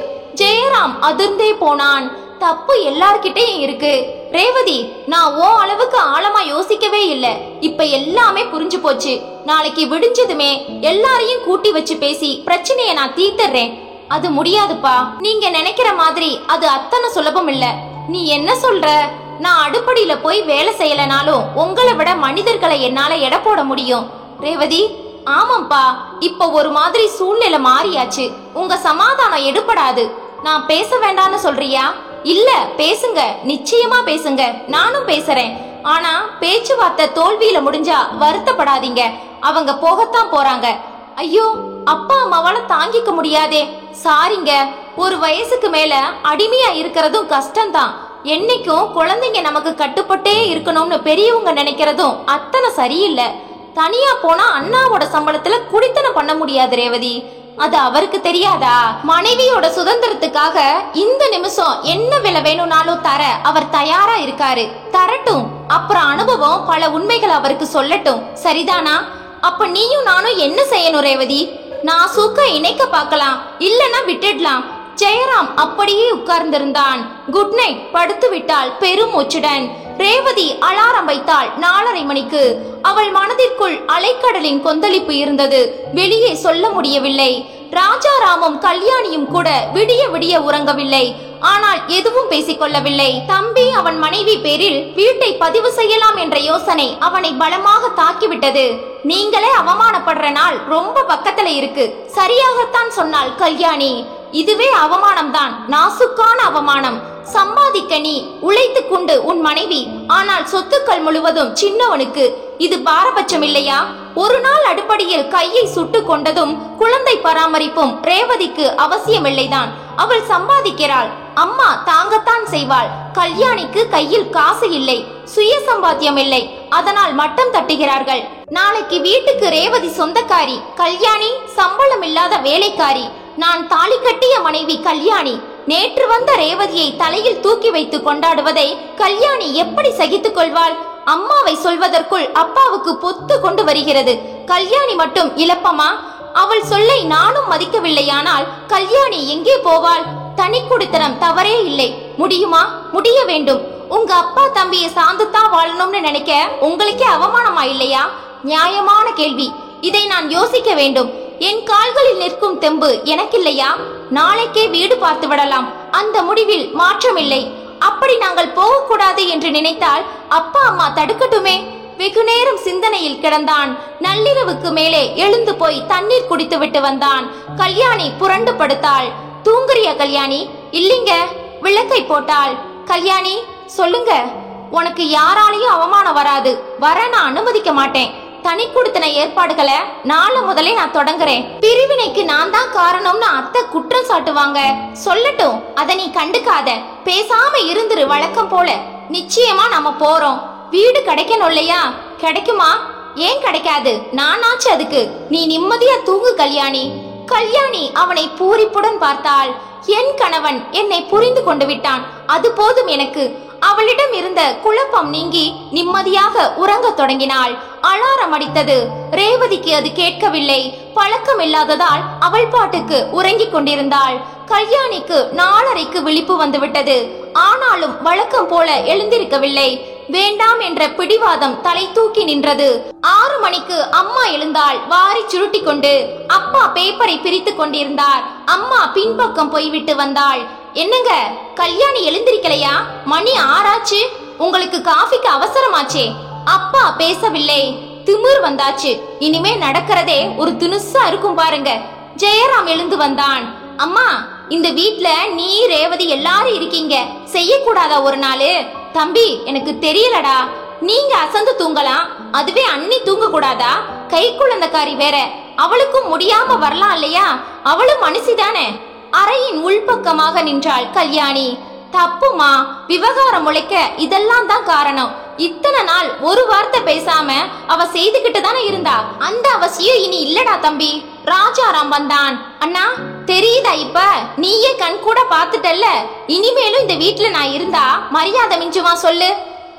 ஜெயராம் அதிர்ந்தே போனான். தப்பு எல்லார்கிட்டயும் இருக்கு ரேவதி. நான் ஓ அளவுக்கு ஆழமா யோசிக்கவே இல்ல. இப்ப எல்லாமே புரிஞ்சு போச்சு. நாளைக்கு விடிஞ்சதுமே எல்லாரையும் கூட்டி வச்சு பேசி பிரச்சனைய நான் தீர்த்துறேன். அது முடியாதுப்பா. நீங்க நினைக்கிற மாதிரி அது அத்தனை சுலபம் இல்ல. நீ என்ன சொல்ற? நான் அடுப்படியில போய் வேலை செய்யலனாலும் உங்களை விட மனிதர்களை என்னால எடை போட முடியும். ரேவதி, ஆமாப்பா, இப்ப ஒரு மாதிரி சூழ்நிலை மாறியாச்சு. உங்க சமாதானம் எடுபடாது. நான் பேச வேண்டாம்னு சொல்றியா? இல்ல, பேசுங்க, நிச்சயமா பேசுங்க. நானும் பேசுறேன். ஆனா பேச்சுவார்த்தை தோல்வியில முடிஞ்சா வருத்தப்படாதீங்க. அவங்க போகத்தான் போறாங்க. ஐயோ, அப்பா அம்மாவால தாங்கிக்க முடியாதே. சாரிங்க. ஒரு வயசுக்கு மேல அடிமையா இருக்கிறதும் கஷ்டம்தான். என்னைக்கும் குழந்தைங்க நமக்கு கட்டுப்பட்டே இருக்கணும்னு பெரியவங்க நினைக்கிறதும் அத்தனை சரியில்லை. தனியா போனா அண்ணாவோட சம்பளத்துல குடித்தனம் பண்ண முடியாது ரேவதி. அது அவருக்கு தெரியாதா? மனைவியோட சுதந்திரத்துக்காக இந்த நிமிஷம் என்ன விலை வேணும்னாலும் தர அவர் தயாரா இருக்காரு. தரட்டும். அப்புறம் அனுபவம் பல உண்மைகள் அவருக்கு சொல்லட்டும். சரிதானா? அப்ப நீயும் நானும் என்ன செய்யணும் ரேவதி? நான் சூக்க இணைக்க பார்க்கலாம், இல்லனா விட்டுடலாம். ஜெயராம் அப்படியே உட்கார்ந்திருந்தான். குட் நைட் படுத்து விட்டாள் பெருமூச்சுடன். ரேவதி அலாரம் வைத்தாள் 4:30 மணிக்கு. அவள் மனதிற்குள் அலைக்கடலின் கொந்தளிப்பு இருந்தது. வெளியே சொல்ல முடியவில்லை. ராஜாராமும் கல்யாணியும் கூட விடிய விடிய உறங்கவில்லை. ஆனால் எதுவும் பேசிக்கொள்ளவில்லை. தம்பி அவன் மனைவி பேரில் வீட்டை பதிவு செய்யலாம் என்ற யோசனை அவனை பலமாக தாக்கிவிட்டது. நீங்களே அவமானப்படுற நாள் ரொம்ப பக்கத்துல இருக்கு. சரியாகத்தான் சொன்னாள் கல்யாணி. இதுவே அவமானம் தான், நாசுக்கான அவமானம். சம்பாதிக்க நீ உழைத்து கொண்டு உன் மனைவி, ஆனால் சொத்துக்கள் முழுவதும் சின்னவனுக்கு. இது பாரபட்சம் இல்லையா? ஒரு நாள் அடுப்படியில் கையை சுட்டு கொண்டதும் குழந்தை பராமரிப்பும் ரேவதிக்கு அவசியமில்லைதான். அவள் சம்பாதிக்கிறாள், அம்மா தாங்கத்தான் செய்வாள். கல்யாணிக்கு கையில் காசு இல்லை, சுய சம்பாத்தியம் இல்லை. அதனால் மட்டம் தட்டுகிறார்கள். நாளைக்கு வீட்டுக்கு ரேவதி சொந்தக்காரி, கல்யாணி சம்பளம் இல்லாத வேலைக்காரி. நான் தாலி கட்டிய மனைவி கல்யாணி. நேற்று வந்த ரேவதியை தலையில் தூக்கி வைத்து கொண்டாடுவதை கல்யாணி எப்படி சகித்துக் கொள்வாள்? அம்மாவை சொல்வதற்குள் அப்பாவுக்கு பொத்து கொண்டு வருகிறது. கல்யாணி மட்டும் இழப்பமா? அவள் சொல்லை நானும் மதிக்கவில்லையானால் கல்யாணி எங்கே போவாள்? தனி குடித்தனம் தவறே இல்லை. முடியுமா? முடிய வேண்டும். உங்க அப்பா தம்பியை சார்ந்துதான் வாழணும்னு நினைக்க உங்களுக்கே அவமானமா இல்லையா? நியாயமான கேள்வி. இதை நான் யோசிக்க வேண்டும். என் கால்களில் நிற்கும் தெம்பு எனக்கில்லையா? நாளைக்கே வீடு பார்த்து விடலாம். அந்த முடிவில் மாற்றமில்லை. அப்படி நாங்கள் போகக்கூடாது என்று நினைத்தால் அப்பா அம்மா தடுக்கட்டுமே. வெகு நேரம் சிந்தனையில் கிடந்தான். நள்ளிரவுக்கு மேலே எழுந்து போய் தண்ணீர் குடித்து விட்டு வந்தான். கல்யாணி புரண்டு படுத்தாள். தூங்குறியா கல்யாணி? இல்லைங்க. விளக்கை போட்டாள். கல்யாணி சொல்லுங்க. உனக்கு யாராலையும் அவமானம் வராது. வர நான் அனுமதிக்க மாட்டேன். தனி குடுத்தன ஏற்பாடுகளை நாளை முதலே நான் தொடங்குறேன். பிரிவினைக்கு நான் தான் காரணம்னு அத்தை குற்றம் சாட்டுவாங்க. சொல்லட்டும், அதை நீ கண்டுக்காத. பேசாம இருந்துரு வழக்கம் போல. நிச்சயமா நம்ம போறோம். வீடு கிடைக்கணும் இல்லையா? கிடைக்குமா? ஏன் கிடைக்காது? நானாச்சு அதுக்கு. நீ நிம்மதியா தூங்கு கல்யாணி. கல்யாணி அவனை பூரிப்புடன் பார்த்தாள். என் கணவன் என்னை புரிந்து கொண்டு விட்டான், அது போதும் எனக்கு. அவளிடம் இருந்த குழப்பம் நீங்கி நிம்மதியாக உறங்க தொடங்கினாள். அலாரம் அடித்தது. ரேவதிக்கு அது கேட்கவில்லை. பழக்கம் இல்லாததால் அவள் பாட்டுக்கு உறங்கிக் கொண்டிருந்தாள். கல்யாணிக்கு 4:30க்கு விழிப்பு வந்துவிட்டது. ஆனாலும் வழக்கம் போல எழுந்திருக்கவில்லை. வேண்டாம் என்ற பிடிவாதம் தலை தூக்கி நின்றது. 6 மணிக்கு அம்மா எழுந்தாள், வாரி சுருட்டி கொண்டு. அப்பா பேப்பரை பிரித்து கொண்டிருந்தார். அம்மா பின்பக்கம் போய்விட்டு வந்தாள். என்னங்க, கல்யாணி எழுந்திருக்கலையா? மணி 6 ஆச்சு. உங்களுக்கு காஃபிக்கு அவசரமாச்சே. அப்பா பேசவில்லை. திமிர் வந்தாச்சு. இனிமே நடக்கிறதே ஒரு தினுசா இருக்கும் பாருங்க. ஜெயராம் எழுந்து வந்தான். அம்மா, இந்த வீட்ல நீ ரேவதி எல்லாரும் இருக்கீங்க. செய்யக்கூடாதா ஒரு நாள்? தம்பி, எனக்கு தெரியலடா. நீங்க அசந்து தூங்கலாம், அதுவே அண்ணி தூங்க கூடாதா? கை குழந்தைக்காரி வேற, அவளுக்கும் முடியாம வரலாம் இல்லையா? அவளும் மனுஷிதானே. அறையின் உள்பக்கமாக நின்றாள் கல்யாணி. தப்புமா, விவகாரம் முளைக்க இதெல்லாம் தான் காரணம். இத்தனை நாள் ஒரு வார்த்தை பேசாம அவ செய்துகிட்டு தானே இருந்தா. அந்த அவசியம் இனி இல்லடா தம்பி. ராஜாராம் வந்தான். அண்ணா, தெரியுதா இப்ப? நீயே கண் கூட பாத்துட்டல்ல. இனிமேலும் இந்த வீட்டுல நான் இருந்தா மரியாதை மிஞ்சுமா சொல்லு?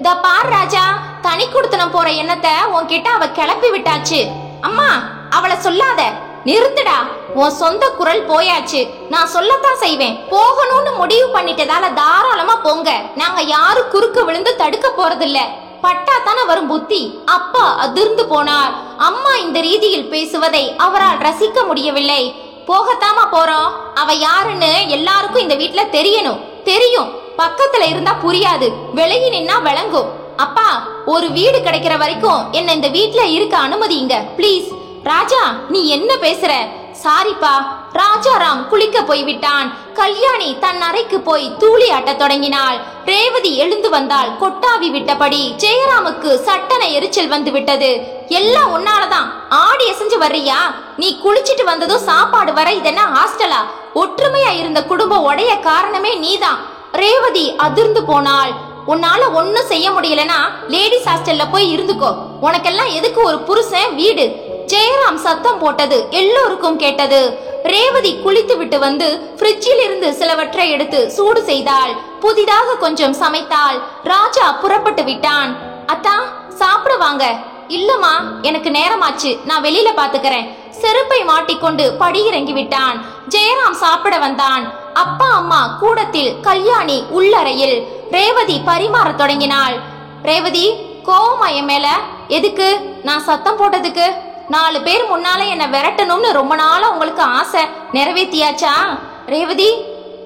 த பார் ராஜா, தனி குடுத்தனம் போற எண்ணத்தை உன்கிட்ட அவ கிளப்பி விட்டாச்சு. அம்மா, அவளை சொல்லாத. நிறுத்துடா. உன் சொந்த குரல் போயாச்சு. நான் சொல்லத்தான் செய்வேன். போகணும்னு முடிவு பண்ணிட்டதால தாராளமா போங்க. நாங்க யாரும் குறுக்க விழுந்து தடுக்க போறதில்ல. பட்டா தானே வரும் புத்தி. அப்பா அதிர்ந்து போனார். அம்மா இந்த ரீதியில் பேசுவதை அவரால் ரசிக்க முடியவில்லை. போகத்தாமா போறோம். அவ யாருன்னு எல்லாருக்கும் இந்த வீட்டுல தெரியணும். தெரியும், பக்கத்துல இருந்தா புரியாது, விலகி நின்னா விளங்கும். அப்பா, ஒரு வீடு கிடைக்கிற வரைக்கும் என்ன இந்த வீட்டுல இருக்க அனுமதிங்க பிளீஸ். ராஜா, நீ என்ன பேசுற? சாரிப்பா. ராஜாராம் குளிக்க போய்விட்டான். கல்யாணி தன் அறைக்கு போய் தூளி ஆட்ட தொடங்கினாள். ரேவதி எழுந்து வந்தால் கொட்டாவி விட்டபடி. ஜெயராமுக்கு சட்டன எரிச்சல் வந்து விட்டது. எல்லாம் உன்னாலதான். ஆடி எசைஞ்சு வர்றியா? நீ குளிச்சிட்டு வந்ததும் சாப்பாடு வர இதென்ன ஹாஸ்டலா? ஒற்றுமையா இருந்த குடும்பம் உடைய காரணமே நீதான். ரேவதி அதிர்ந்து போனாள். உன்னால ஒன்னும் செய்ய முடியலனா லேடிஸ் ஹாஸ்டல்ல போய் இருந்துக்கோ. உனக்கெல்லாம் எதுக்கு ஒரு புருஷன் வீடு? ஜெயராம் சத்தம் போட்டது எல்லோருக்கும் கேட்டது. ரேவதி குளித்து விட்டு வந்து ஃப்ரிட்ஜில் இருந்து சிலவற்றை எடுத்து சூடு செய்தாள். புதிதாக கொஞ்சம் சமைத்தாள். ராஜா புறப்பட்டு விட்டான். அத்தா சாப்பிட வாங்க. இல்லம்மா, எனக்கு நேரமாச்சு, நான் வெளியில பாத்துக்கிறேன். செருப்பை மாட்டிக்கொண்டு படியிறங்கி விட்டான். ஜெயராம் சாப்பிட வந்தான். அப்பா அம்மா கூடத்தில், கல்யாணி உள்ளறையில். ரேவதி பரிமாற தொடங்கினாள். ரேவதி, கோவமா என் மேல? எதுக்கு? நான் சத்தம் போட்டதுக்கு? 4 பேர் முன்னால என்ன விரட்டணும்னு ரொம்ப நாளா உங்களுக்கு ஆசை, நிறைவேற்றியாச்சா? ரேவதி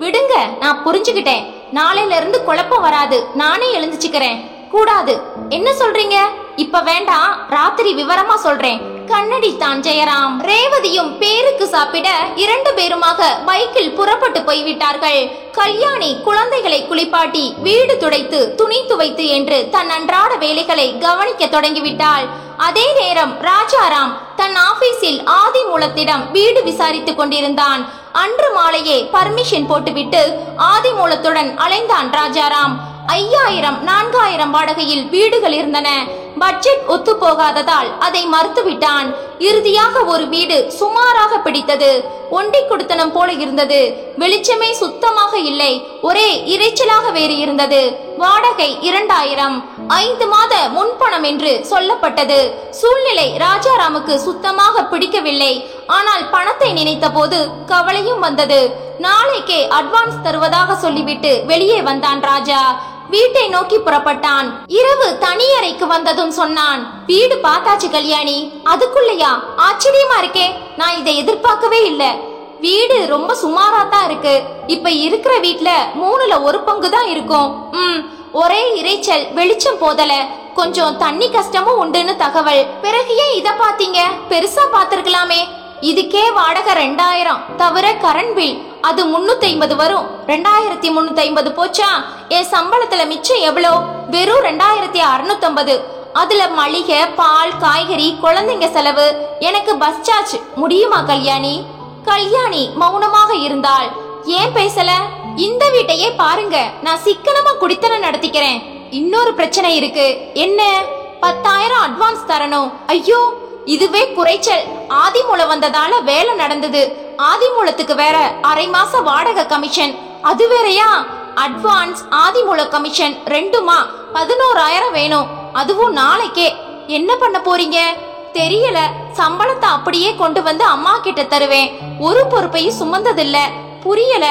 விடுங்க, நான் புரிஞ்சுக்கிட்டேன். நாளையில இருந்து குழப்பம் வராது, நானே எழுந்துச்சுக்கிறேன். கூடாது. என்ன சொல்றீங்க? இப்ப வேண்டாம், ராத்திரி விவரமா சொல்றேன். கண்ணடித்தான் ஜெயராம். ரேவதியும் பேருக்கு சாப்பிட 2 பேருமாக பைக்கில் புறப்பட்டு போய்விட்டார்கள். கல்யாணி குழந்தைகளை குளிப்பாட்டி வீடு துடைத்து துணி துவைத்து என்று தன் அன்றாட வேலைகளை கவனிக்க தொடங்கிவிட்டாள். அதே நேரம் ராஜாராம் தன் ஆபீஸில் ஆதிமூலத்திடம் வீடு விசாரித்துக் கொண்டிருந்தான். அன்று மாலையே பர்மிஷன் போட்டுவிட்டு ஆதிமூலத்துடன் அலைந்தான் ராஜாராம். 5000 4000 வாடகையில் வீடுகள் இருந்தன. பட்ஜெட் ஒத்து போகாததால் அதை மறுத்துவிட்டான். இறுதியாக ஒரு வீடு சுமாராக பிடித்தது. ஒண்டி குடுத்தனம் போல இருந்தது. வெளிச்சமே சுத்தமாக இல்லை. ஒரே இறைச்சலாக வேறு இருந்தது. வாடகை 2000, 5 மாத முன்பணம் என்று சொல்லப்பட்டது. சூழ்நிலை ராஜாராமுக்கு சுத்தமாக பிடிக்கவில்லை. ஆனால் பணத்தை நினைத்த போது கவலையும் வந்தது. நாளைக்கே அட்வான்ஸ் தருவதாக சொல்லிவிட்டு வெளியே வந்தான் ராஜா. வீட்டை நோக்கி புறப்பட்டான். இரவு தனியறைக்கு வந்ததும் சொன்னான், வீடு பார்த்தாச்சு கல்யாணி. அதுக்குள்ளையா? ஆச்சரியமா இருக்கே, நான் இதை எதிர்பார்க்கவே இல்ல. வீடு ரொம்ப சுமாராதான் இருக்கு. இப்ப இருக்கிற வீட்ல 3ல் 1 பங்கு தான் இருக்கும். ஒரே இறைச்சல், வெளிச்சம் போதல, கொஞ்சம் தண்ணி கஷ்டமும் உண்டுன்னு தகவல். பிறகு ஏன் இத பாத்தீங்க? பெருசா பாத்திருக்கலாமே. இதுக்கே வாடகை 2000 தவிர கரண்ட் பில் அது 350 வரும். 2350 போச்சா? என் சம்பளத்துல மிச்சம் எவ்வளோ? வெறும் 2650. அதுல மளிகை, பால், காய்கறி, குழந்தைங்க செலவு, எனக்கு பஸ் சார்ஜ். முடியுமா கல்யாணி? கல்யாணி மௌனமாக இருந்தாள். ஏன் பேசல? இந்த வீட்டையே பாருங்க, நான் சிக்கனமா குடித்தனம் நடத்திக்கிறேன். இன்னொரு பிரச்சனை இருக்கு. என்ன? 10,000 அட்வான்ஸ் தரணும். ஐயோ, இதுவே குறைச்சல். ஆதிமூலம் வந்ததால வேலை நடந்தது. ஆதிமூலத்துக்கு வேற 1/2 மாச வாடகை கமிஷன். அது வேறையா? அட்வான்ஸ், ஆதிமூல கமிஷன் 2மா 11,000 வேணும். அதுவும் நாளைக்கே. என்ன பண்ண போறீங்க? தெரியல. சம்பளத்தை அப்படியே கொண்டு வந்து அம்மா கிட்ட தருவேன். ஒரு பொறுப்பையும் சுமந்ததில்ல. புரியல.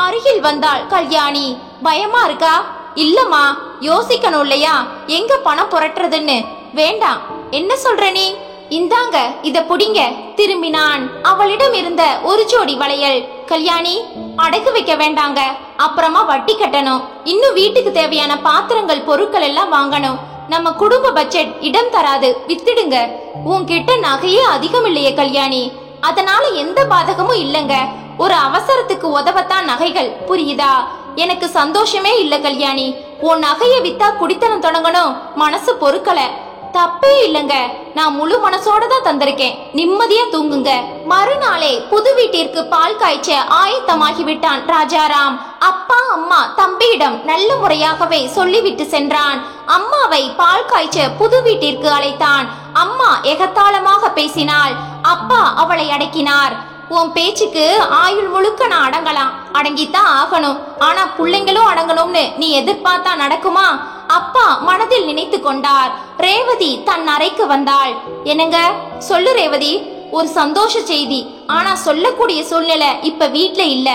அருகில் வந்தாள் கல்யாணி. பயமா இருக்கா? இல்லம்மா, யோசிக்கணும் இல்லையா எங்க பணம் புரட்டுறதுன்னு. வேண்டாம். என்ன சொல்ற நீ? இந்தாங்க, இத புடிங்க. திரும்பினான். அவளிடம் இருந்த ஒரு ஜோடி வளையல். கல்யாணி, அடகு வைக்க வேண்டாங்க, அப்புறமா வட்டி கட்டணும். இன்னும் வீட்டுக்கு தேவையான பாத்திரங்கள், பொருட்கள் எல்லாம் வாங்கணும். நம்ம குடும்ப பட்ஜெட் இடம் தராது, வித்துடுங்க. உன்கிட்ட நகையே அதிகம் இல்லையே கல்யாணி, அதனால எந்த பாதகமும் இல்லங்க. ஒரு அவசரத்துக்கு உதவத்தான் நகைகள், புரியுதா? எனக்கு சந்தோஷமே இல்ல கல்யாணி. உன் நகைய வித்தா குடித்தனம் தொடங்கணும், மனசு பொறுக்கல. தப்பே இல்லங்க, நான் முழு மனசோட தான் தந்திருக்கேன். நிம்மதியா தூங்குங்க. மறுநாளே புது வீட்டிற்கு பால் காய்ச்ச ஆயத்தமாகிவிட்டான் ராஜாராம். அப்பா அம்மா தம்பியிடம் நல்ல முறையாகவே சொல்லிவிட்டு சென்றான். அம்மாவை பால் காய்ச்ச புது வீட்டிற்கு அழைத்தான். அம்மா எகத்தாளமாக பேசினாள். அப்பா அவளை அடக்கினார். உன் பேச்சுக்கு ஆயுள் முழுக்க நான் அடங்கலாம், அடங்கித்தான் ஆகணும். ஆனா பிள்ளைங்களும் அடங்கணும்னு நீ எதிர்பார்த்தா நடக்குமா? அப்பா மனதில் நினைத்து கொண்டார். ரேவதி தன் அறைக்கு வந்தாள். என்னங்க? சொல்லு ரேவதி. ஒரு சந்தோஷ செய்தி, ஆனா சொல்லக்கூடிய சூழ்நிலை இப்ப வீட்ல இல்ல.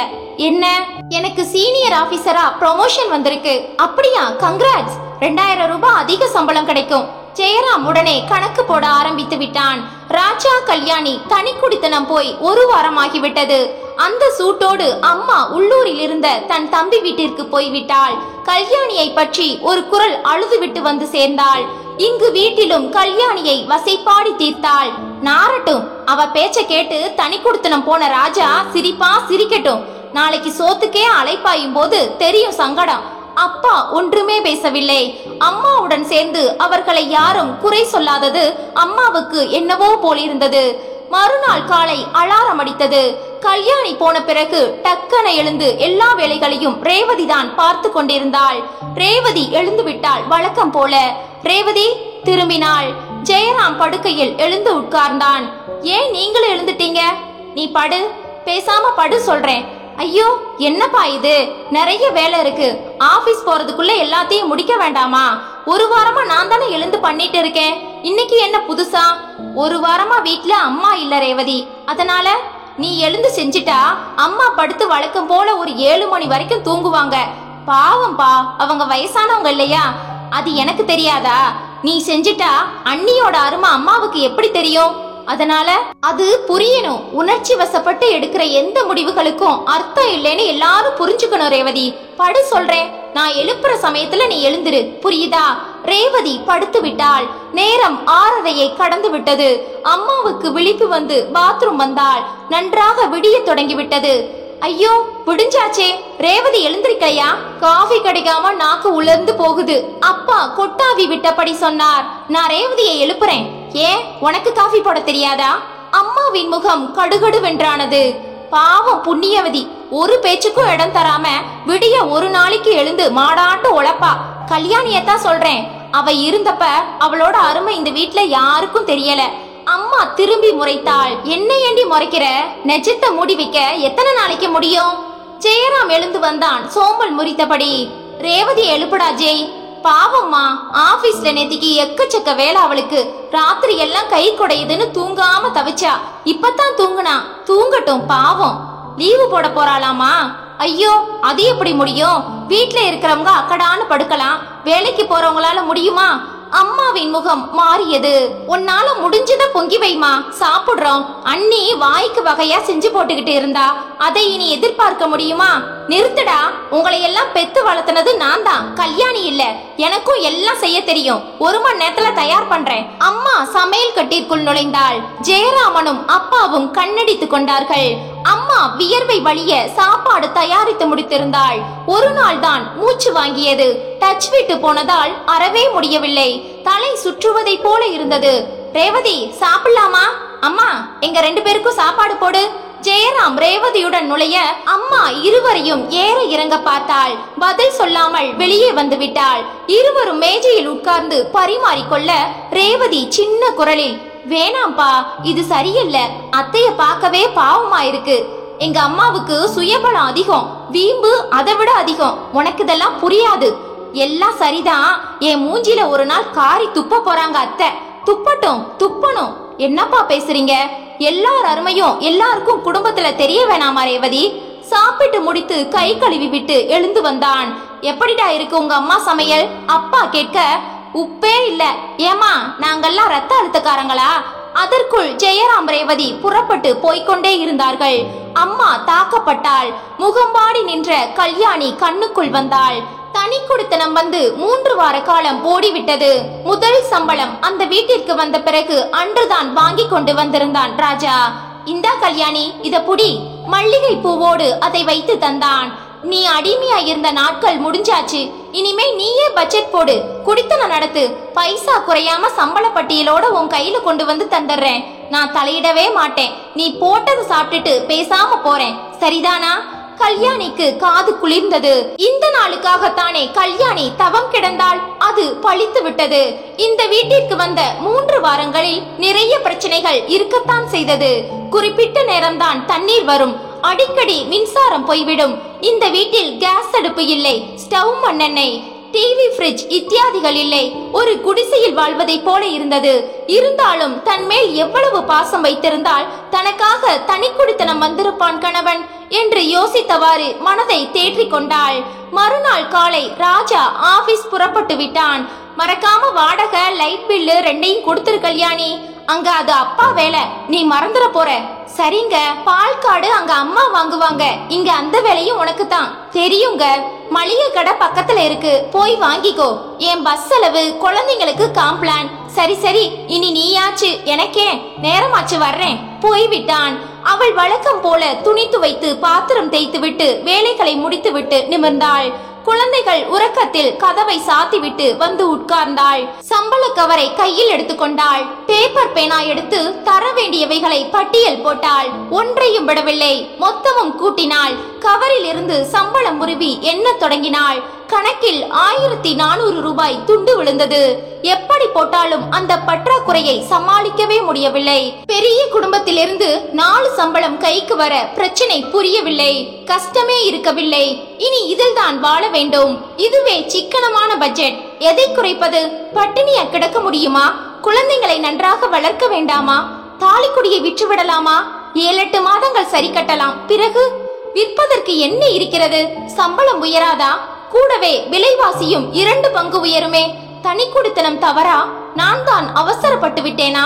என்ன? எனக்கு சீனியர் ஆபீசரா ப்ரமோஷன் வந்திருக்கு. அப்படியா? கங்க்ராட்ஸ். 2000 ரூபாய் அதிக சம்பளம் கிடைக்கும். ஜெயராம் உடனே கணக்கு போட ஆரம்பித்து விட்டான். ராஜா கல்யாணி தனி குடித்தனம் போய் 1 வாரமாகிவிட்டது. அந்த சூட்டோடு அம்மா உள்ளூரில் இருந்த தன் தம்பி வீட்டிற்கு போய்விட்டாள். கல்யாணியை பற்றி ஒரு குரல் அழுதுவிட்டு வந்து சேர்ந்தாள். இங்கு வீட்டிலும் கல்யாணியை வசைப்பாடி தீர்த்தாள். நாரட்டும், அவ பேச்ச கேட்டு தனி குடித்தனம் போன ராஜா சிரிப்பா சிரிக்கட்டும். நாளைக்கு சோத்துக்கே அலைப்பாயும் போது தெரியும் சங்கடம். அப்பா ஒன்றுமே பேசவில்லை. அம்மாவுடன் சேர்ந்து அவர்களை யாரும் குறை சொல்லாதது அம்மாவுக்கு என்னவோ போலிருந்தது. மறுநாள் காலை அலாரம் அடித்தது. கல்யாணி போன பிறகு டக்கன எழுந்து எல்லா வேலைகளையும் ரேவதி தான் பார்த்து கொண்டிருந்தாள். ரேவதி எழுந்து விட்டாள் வழக்கம் போல. ரேவதி திரும்பினாள். ஜெயராம் படுக்கையில் எழுந்து உட்கார்ந்தான். ஏன் நீங்களும் எழுந்துட்டீங்க? நீ படு, பேசாம படு சொல்றேன். ஐயோ என்னப்பா இது, நிறைய வேலை இருக்கு. ஆபீஸ் போறதுக்குள்ள எல்லாத்தையும் முடிக்க வேண்டாமா? ஒரு வாரமா நான் தானே எழுந்து பண்ணிட்டு இருக்கேன். இன்னைக்கு என்ன புதுசா? ஒரு வாரமா வீட்ல அம்மா இல்ல ரேவதி, அதனால நீ எழுந்து செஞ்சிட்டா அம்மா படுத்து வழக்கம் போல ஒரு 7 மணி வரைக்கும் தூங்குவாங்க. பாவம்பா, அவங்க வயசானவங்க இல்லையா? அது எனக்கு தெரியாதா? நீ செஞ்சிட்டா அண்ணியோட அருமை அம்மாவுக்கு எப்படி தெரியும்? அதனால அது புரியணும். உணர்ச்சி வசப்பட்டு எடுக்கிற எந்த முடிவுகளுக்கும் அர்த்தம் இல்லைன்னு எல்லாரும் புரிஞ்சுக்கணும் ரேவதி. படு சொல்றேன். நான் எழுப்புற சமயத்துல நீ எழுந்துரு, புரியுதா? ரேவதி படுத்து விட்டாள். நேரம் 6:30 கடந்து விட்டது. அம்மாவுக்கு விழிப்பு வந்து பாத்ரூம் வந்தாள். நன்றாக விடிய தொடங்கி விட்டது. ஐயோ விடிஞ்சாச்சே, ரேவதி எழுந்திருக்கலையா? காஃபி கிடைக்காம நாக்கு உலர்ந்து போகுது. அப்பா கொட்டாவி விட்டபடி சொன்னார். நான் ரேவதியை எழுப்புறேன். ஏன், உனக்கு காஃபி போட தெரியாதா? அம்மாவின் முகம் கடுகடுவென்றானது. பாவம் புண்ணியவதி, ஒரு பேச்சுக்கும் இடம் தராம விடிய ஒரு நாளைக்கு எழுந்து மாடாட்டு உழைப்பா. கல்யாணியத்தான் சொல்றேன். அவ இருந்தப்ப அவளோட அருமை இந்த வீட்டுல யாருக்கும் தெரியல. அம்மா திரும்பி முறைத்தாள். என்ன ஏண்டி முறைக்கிற? நெஜத்தை மூடி வைக்க எத்தனை நாளைக்கு முடியும்? ஜெயராம் எழுந்து வந்தான் சோம்பல் முறித்தபடி. ரேவதி எழுப்புடா ஜெய். பாவம்மா, ஆபீஸ்ல நேத்திக்கு எக்கச்சக்க வேலை அவளுக்கு. ராத்திரி எல்லாம் கை குடையுதுன்னு தூங்காம தவிச்சா. இப்பதான் தூங்குனா. தூங்கட்டும் பாவம். லீவு போட போறாளாமா? ஐயோ அது எப்படி முடியும்? வீட்டுல இருக்கிறவங்க அக்கடான்னு படுக்கலாம். வேலைக்கு போறவங்களால முடியுமா? அம்மாவின் முகம் மாறியது. உன்னால முடிஞ்சத பொங்கி வைமா, சாப்பிடுறோம். அண்ணி வாய்க்கு வகையா செஞ்சு போட்டுக்கிட்டு இருந்தா அதை இனி எதிர்பார்க்க முடியுமா? நிறுத்துடா. உங்களை எல்லாம் பெத்து வளர்த்தனது நான் தான், கல்யாணி இல்ல. எனக்கும் எல்லாம் செய்ய தெரியும். 1 மணி நேரத்துல தயார் பண்றேன். அம்மா சமையல் கட்டிற்குள் நுழைந்தாள். ஜெயராமனும் அப்பாவும் கண்ணடித்து கொண்டார்கள். அம்மா வியர்வை வழிய சாப்பாடு தயாரித்து முடித்திருந்தாள். ஒரு நாள் தான் மூச்சு வாங்கியது. டச் விட்டு போனதால் அறவே முடியவில்லை. தலை சுற்றுவதை போல இருந்தது. ரேவதி சாப்பிடலாமா? அம்மா எங்க 2 பேருக்கும் சாப்பாடு போடு. ஜெயராம் ரேவதியுடன் நுழைய அம்மா இருவரையும் ஏற இறங்க பார்த்தாள். பதில் சொல்லாமல் வெளியே வந்து விட்டாள். இருவரும் மேஜையில் உட்கார்ந்து பரிமாறிக்கொள்ள ரேவதி சின்ன குரலில், வேணாம்பா, இது சரியில்லை. அத்தைய பார்க்கவே பாவமா இருக்கு. எங்க அம்மாவுக்கு சுயபலம் அதிகம், வீம்பு அதை விட அதிகம். உனக்கு இதெல்லாம் புரியாது. எல்லாம் சரிதான். என் மூஞ்சில ஒரு நாள் காரி துப்ப போறாங்க அத்தை. துப்பட்டும், துப்பணும். என்னப்பா பேசுறீங்க? எல்லார் அருமையும் எல்லாருக்கும் குடும்பத்துல தெரிய வேணாமா ரேவதி? சாப்பிட்டு முடித்து கை கழுவி விட்டு எழுந்து வந்தான். எப்படிடா இருக்கு உங்க அம்மா சமையல்? அப்பா கேட்க, உப்பே இல்ல. ஏமா நாங்கெல்லாம் ரத்த அழுத்தக்காரங்களா? அதற்குள் ஜெயராம் ரேவதி புறப்பட்டு போய்கொண்டே இருந்தார்கள். அம்மா தாக்கப்பட்டாள். முகம்பாடி நின்ற கல்யாணி கண்ணுக்குள் வந்தாள். தனி குடித்தனம் வந்து 3 வார காலம் ஓடிவிட்டது. முதல் சம்பளம் அந்த வீட்டிற்கு வந்த பிறகு அன்றுதான் வாங்கி கொண்டு வந்திருந்தான் ராஜா. இந்தா கல்யாணி, இத புடி. மல்லிகை பூவோடு அதை வைத்து தந்தான். நீ அடிமையா இருந்த நாட்கள் முடிஞ்சாச்சு. இனிமே நீயே பட்ஜெட் போடு, குடித்தனம் நடத்து. பைசா குறையாம சம்பள பட்டியலோட உன் கையில கொண்டு வந்து தந்துடுறேன். நான் தலையிடவே மாட்டேன். நீ போட்டது சாப்பிட்டுட்டு பேசாம போறேன், சரிதானா? கல்யாணிக்கு காது குளிர்ந்தது. இந்த நாளுக்காகத்தானே கல்யாணி தவம் கிடந்தாள். அது பழித்து விட்டது. இந்த வீட்டிற்கு வந்த 3 வாரங்களில் நிறைய பிரச்சனைகள் இருக்கத்தான் செய்தது. குறிப்பிட்ட நேரம்தான் தண்ணீர் வரும். அடிக்கடி மின்சாரம் போய்விடும். இந்த வீட்டில் கேஸ் அடுப்பு இல்லை, ஸ்டவ் மண்ணெண்ணெய், டிவி, ஃப்ரிட்ஜ் இத்தியாதிகள் இல்லை. ஒரு குடிசையில் வாழ்வதை போல இருந்தது. இருந்தாலும் தன் மேல் எவ்வளவு பாசம் வைத்திருந்தால் தனக்காக தனி குடித்தனம் வந்திருப்பான் கணவன் என்று யோசித்தவாறு மனதை தேற்றிக் கொண்டாள். மறுநாள் காலை ராஜா ஆபீஸ் புறப்பட்டு விட்டான். மறக்காம வாடகை, லைட் பில்லு 2ஐயும் கொடுத்துரு கல்யாணி. அங்க அது அப்பா வேலை, நீ மறந்துட போற. சரிங்க, பால் கார்டு அங்க அம்மா வாங்குவாங்க. இங்க அந்த வேலையும் உனக்கு தான் தெரியுங்க. மளிகை கடை பக்கத்துல இருக்கு, போய் வாங்கிக்கோ. என் பஸ் செலவு, குழந்தைங்களுக்கு காம்ப்ளான். சரி சரி, இனி நீயாச்சு, எனக்கே நேரமாச்சு, வர்றேன். போய்விட்டான். அவள் வழக்கம் போல துணி துவைத்து பாத்திரம் தேய்த்துவிட்டு வேலைகளை முடித்துவிட்டு நிமிர்ந்தாள். குழந்தைகள் உறக்கத்தில் கதவை சாத்திவிட்டு வந்து உட்கார்ந்தாள். சம்பள கவரை கையில் எடுத்துக்கொண்டாள். பேப்பர் பேனா எடுத்து தர வேண்டியவைகளை பட்டியல் போட்டாள். ஒன்றையும் விடவில்லை, மொத்தமும் கூட்டினாள். கவரில் இருந்து சம்பளம் உருவி எண்ண தொடங்கினாள். கணக்கில் 1400 ரூபாய் துண்டு விழுந்தது. எப்படி போட்டாலும் அந்த பற்றாக்குறையை சமாளிக்கவே முடியவில்லை. பெரிய குடும்பத்திலிருந்து 4 சம்பளம் கைக்கு வர பிரச்சனை புரியவில்லை. கஷ்டமே இருக்கவில்லை. இனி இதில் தான் வாழ வேண்டும். இதுவே சிக்கனமான பட்ஜெட். எதை குறைப்பது? பட்டினியா கிடக்க முடியுமா? குழந்தைகளை நன்றாக வளர்க்க வேண்டாமா? தாலிக்குடியை விற்றுவிடலாமா? 7-8 மாதங்கள் சரி கட்டலாம். பிறகு விற்பதற்கு என்ன இருக்கிறது? சம்பளம் உயராதா? கூடவே விலைவாசியும் 2 பங்கு உயருமே. தனி குடித்தனம் தவறா? நான் தான் அவசரப்பட்டு விட்டேனா?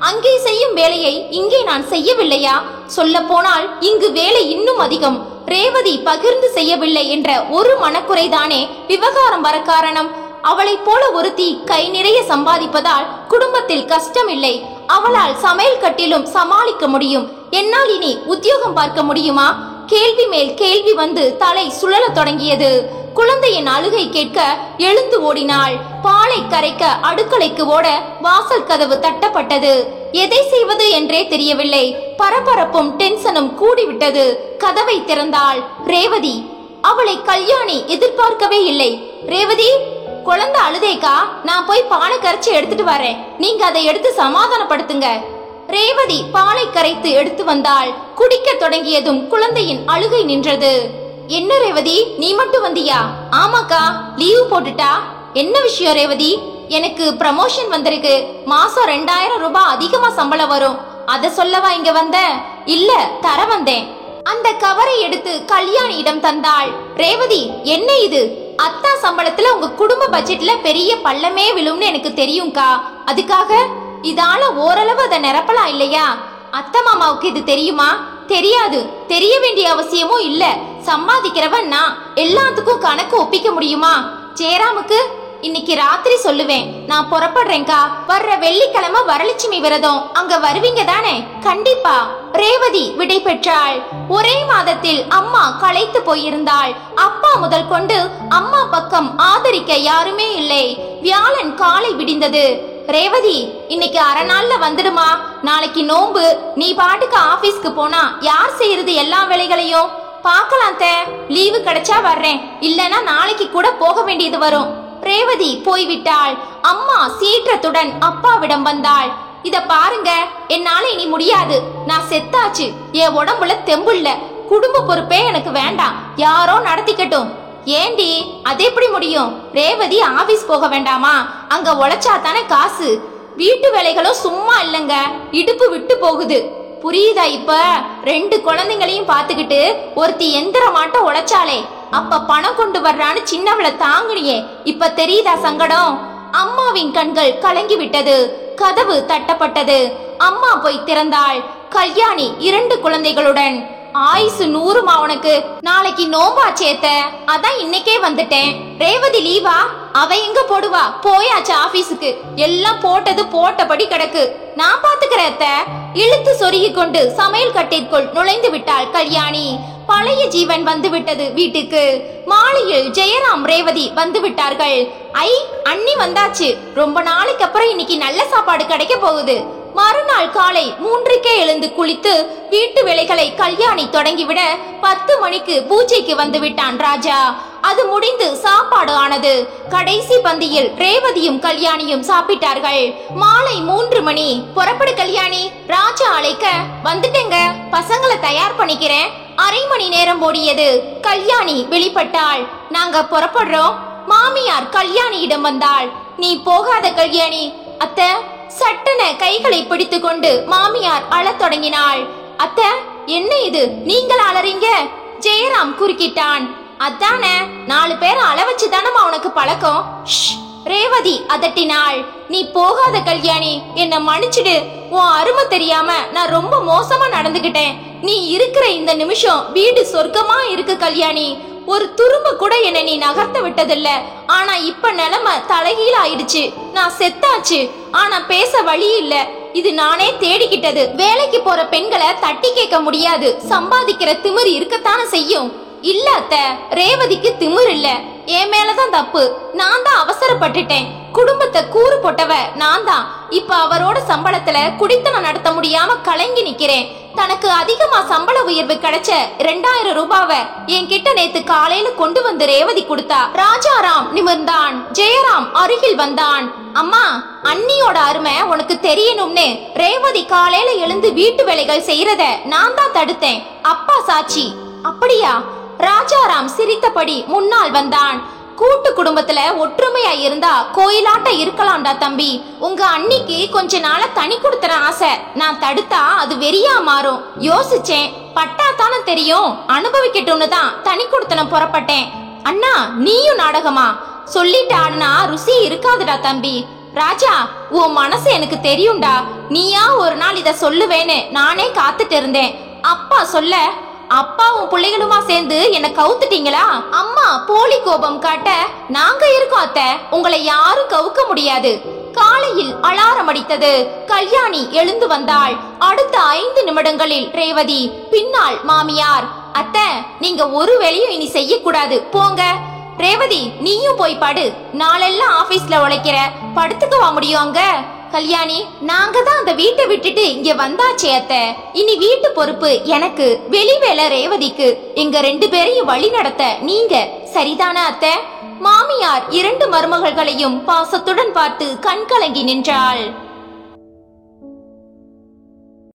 அங்கே செய்யும் வேலையை இங்கே நான் செய்யவில்லையா? சொல்ல போனால் இங்கு வேலை இன்னும் அதிகம். ரேவதி பகிர்ந்து செய்யவில்லை என்ற ஒரு மனக்குறைதானே விவகாரம் வர காரணம். அவளை போல ஒருத்தி கை நிறைய சம்பாதிப்பதால் குடும்பத்தில் கஷ்டம் இல்லை. அவளால் சமையல் கட்டிலும் சமாளிக்க முடியும். என்னால் இனி உத்தியோகம் பார்க்க முடியுமா? கேள்வி மேல் கேள்வி வந்து தலை சுழல தொடங்கியது. குழந்தையின் அழுகை கேட்க எழுந்து ஓடினாள். பாலை கரைக்க அடுக்கலைக்கு ஓட வாசல் கதவு தட்டப்பட்டது. எதை செய்வது என்றே தெரியவில்லை. பரபரப்பும் டென்ஷனும் கூடிவிட்டது. கதவை திறந்தாள் ரேவதி. அவளை கல்யாணி எதிர்பார்க்கவே இல்லை. ரேவதி, குழந்தை அழுதேக்கா, நான் போய் பாலை கரைச்சி எடுத்துட்டு வரேன். நீங்க அதை எடுத்து சமாதானப்படுத்துங்க. ரேவதி பாலை கரைத்து எடுத்து வந்தாள். குடிக்க தொடங்கியதும் குழந்தையின் அழுகை நின்றது. என்ன ரேவதி, நீ மட்டும் வந்தியா? ஆமாக்கா, லீவு போட்டுட்டா. என்ன விஷயம் ரேவதி? எனக்கு ப்ரமோஷன் வந்திருக்கு. மாசம் 2000 ரூபாய் அதிகமா சம்பளம் வரும். அத சொல்லவா இங்க வந்த? இல்ல, தர வந்தேன். அந்த கவரை எடுத்து கல்யாணியிடம் தந்தாள். ரேவதி, என்ன இது? அத்தா சம்பளத்துல உங்க குடும்ப பட்ஜெட்ல பெரிய பள்ளமே விழும்னு எனக்கு தெரியும்க்கா. அதுக்காக இதால ஓரளவு அதை நிரப்பலாம் இல்லையா? அத்தை மாமாவுக்கு இது தெரியுமா? தெரியாது. தெரிய வேண்டிய அவசியமும் இல்ல. சம்பாதிக்கிறவன் நான். எல்லாத்துக்கும் கணக்கு ஒப்பிக்க முடியுமா? ஜெயராமுக்கு இன்னைக்கு ராத்திரி சொல்லுவேன். நான் புறப்படுறேன்க்கா. வர்ற வெள்ளிக்கிழமை வரலட்சுமி விரதம். அங்க வருவீங்க தானே? கண்டிப்பா. ரேவதி விடை பெற்றாள். ஒரே மாதத்தில் அம்மா களைத்து போயிருந்தாள். அப்பா முதல் கொண்டு அம்மா பக்கம் ஆதரிக்க யாருமே இல்லை. வியாழன் காலை விடிந்தது. ரேவதி, இன்னைக்கு அரை நாள்ல வந்துடுமா? நாளைக்கு நோம்பு. நீ பாட்டுக்கு ஆபீஸ்க்கு போனா யார் செய்யறது எல்லா வேலைகளையும்? பாக்கலாம் தே. லீவு கிடைச்சா வர்றேன். இல்லனா நாளைக்கு கூட போக வேண்டியது வரும். ரேவதி போய்விட்டாள். அம்மா சீற்றத்துடன் அப்பாவிடம் வந்தாள். இத பாருங்க, என்னால இனி முடியாது. நான் செத்தாச்சு. என் உடம்புல தெம்புள்ள. குடும்ப பொறுப்பே எனக்கு வேண்டாம். யாரோ நடத்திக்கட்டும். ஏண்டி, அது எப்படி முடியும்? ரேவதி ஆபீஸ் போக வேண்டாமா? அங்க உழைச்சா தானே காசு. வீட்டு வேலைகளும் சும்மா இல்லங்க, இடுப்பு விட்டு போகுது. புரியுதா? இப்ப 2 குழந்தைங்களையும் பாத்துக்கிட்டு ஒருத்தி எந்திரமாட்ட உழைச்சாலே, அப்ப பணம் கொண்டு வர்றான்னு சின்னவளை தாங்குனியே, இப்ப தெரியுதா சங்கடம்? அம்மாவின் கண்கள் கலங்கி விட்டது. கதவு தட்டப்பட்டது. அம்மா போய் திறந்தாள். கல்யாணி 2 குழந்தைகளுடன். ஆயுசு 100மா உனக்கு. நாளைக்கு நோம்பாச்சேத்த, அதான் இன்னைக்கே வந்துட்டேன். ரேவதி லீவா? அவ எங்க போடுவா? போயாச்சு ஆபீஸுக்கு. எல்லாம் போட்டது போட்டபடி கிடக்கு. நான் பாத்துக்கிறேத்த. இழுத்து சொருகி கொண்டு சமையல் கட்டிற்குள் நுழைந்து விட்டாள் கல்யாணி. பழைய ஜீவன் வந்து விட்டது வீட்டுக்கு. மாலையில் ஜெயராம் ரேவதி வந்து விட்டார்கள். ஐ, அண்ணி வந்தாச்சு. ரொம்ப நாளைக்கு அப்புறம் இன்னைக்கு நல்ல சாப்பாடு கிடைக்க போகுது. மறுநாள் காலை 3க்கே எழுந்து குளித்து வீட்டு வேலைகளை கல்யாணி தொடங்கிவிட 10 மணிக்கு பூஜைக்கு வந்து விட்டான் ராஜா. அது முடிந்து சாப்பாடு ஆனது. கடைசி பந்தியில் ரேவதியும் கல்யாணியும் சாப்பிட்டார்கள். மாலை 3 மணி. புறப்படு கல்யாணி. ராஜா அழைக்க வந்துட்டேங்க, பசங்களை தயார் பண்ணிக்கிறேன். அரை மணி நேரம் ஓடியது. கல்யாணி வெளிப்பட்டாள். நாங்க புறப்படுறோம். மாமியார் கல்யாணியிடம் வந்தாள். நீ போகாத கல்யாணி. அத்தை. சட்டென கைகளை பிடித்து கொண்டு மாமியார் அழத் தொடங்கினாள். அத்தை, என்ன இது? நீங்கள் அலறீங்க? ஜெயராம் குறுக்கிட்டான். அதானே, 4 பேரை அள வச்சுதானமா உனக்கு பழக்கம். ரேவதி அதட்டினாள். நீ போகாத கல்யாணி, என்ன மன்னிச்சிடு. உன் அருமை தெரியாம நான் ரொம்ப மோசமா நடந்துகிட்டேன். நீ இருக்கிற இந்த நிமிஷம் வீடு சொர்க்கமா இருக்கு கல்யாணி. ஒரு துரும்ப கூட என்ன நீ நகர்த்த விட்டதில்ல. ஆனா இப்ப நிலைமை தலைகீழ ஆயிடுச்சு. நான் செத்தாச்சு. ஆனா பேச வழி இல்ல. இது நானே தேடிக்கிட்டது. வேலைக்கு போற பெண்களை தட்டி கேட்க முடியாது. சம்பாதிக்கிற திமிர் இருக்கத்தானே செய்யும். இல்ல அத்தை, ரேவதிக்கு திமிர் இல்ல, என் மேலதான் தப்பு. நான் தான் அவசரப்பட்டுட்டேன். குடும்பத்தை கூறு போட்டவ நான் தான். இப்ப அவரோட சம்பளத்துல குடித்தனம் நடத்த முடியாம கலங்கி நிக்கிறேன். தனக்கு அதிகமா சம்பள உயர்வு கிடைச்ச 2000 ரூபாவை என்கிட்ட நேத்து காலையில கொண்டு வந்து ரேவதி கொடுத்தா. ராஜாராம் நிமிர்ந்தான். ஜெயராம் அருகில் வந்தான். அம்மா, அண்ணியோட அருமை உனக்கு தெரியணும்னு ரேவதி காலையில எழுந்து வீட்டு வேலைகள் செய்யறத நான் தான் தடுத்தேன். அப்பா சாட்சி. அப்படியா? ராஜாராம் சிரித்தபடி முன்னால் வந்தான். கூட்டு குடும்பத்துல ஒற்றுமையா இருந்தா கோயிலாட்ட இருக்கலாம்டா தம்பி. உங்க அண்ணிக்கு கொஞ்ச நாள தனி கொடுத்துற ஆசை. நான் தடுத்தா அது வெறியா மாறும். யோசிச்சேன். பட்டா தானே தெரியும், அனுபவிக்கட்டும்னு தான் தனி கொடுத்தன புறப்பட்டேன். அண்ணா, நீயும் நாடகமா? சொல்லிட்டு ஆடுனா ருசி இருக்காதுடா தம்பி. ராஜா, உன் மனசு எனக்கு தெரியும்டா. நீயா ஒரு நாள் இத சொல்லுவேன்னு நானே காத்துட்டு இருந்தேன். அப்பா சொல்ல அப்பாவும் பிள்ளைகளுமா சேர்ந்து என்ன கவுத்துட்டீங்களா? அம்மா போலி கோபம் காட்ட நாங்க இருக்கோம் அத்தை, உங்களை யாரும் கவுக்க முடியாது. காலையில் அலாரம் அடித்தது. கல்யாணி எழுந்து வந்தாள். அடுத்த 5 நிமிடங்களில் ரேவதி, பின்னால் மாமியார். அத்தை, நீங்க ஒரு வேலையும் இனி செய்ய கூடாது, போங்க. ரேவதி, நீயும் போய் படு. நாளெல்லாம் ஆபீஸ்ல உழைக்கிற, படுத்துக்கவா முடியும் அங்க? கல்யாணி, நாங்க தான் அந்த வீட்டை விட்டுட்டு இங்க வந்தாச்சே அத்தை. இனி வீட்டு பொறுப்பு எனக்கு, வெளி வேலை ரேவதிக்கு. எங்க 2 பேரையும் வழி நடத்த நீங்க. சரிதானே அத்தை? மாமியார் 2 மருமகள்களையும் பாசத்துடன் பார்த்து கண் கலங்கி நின்றாள்.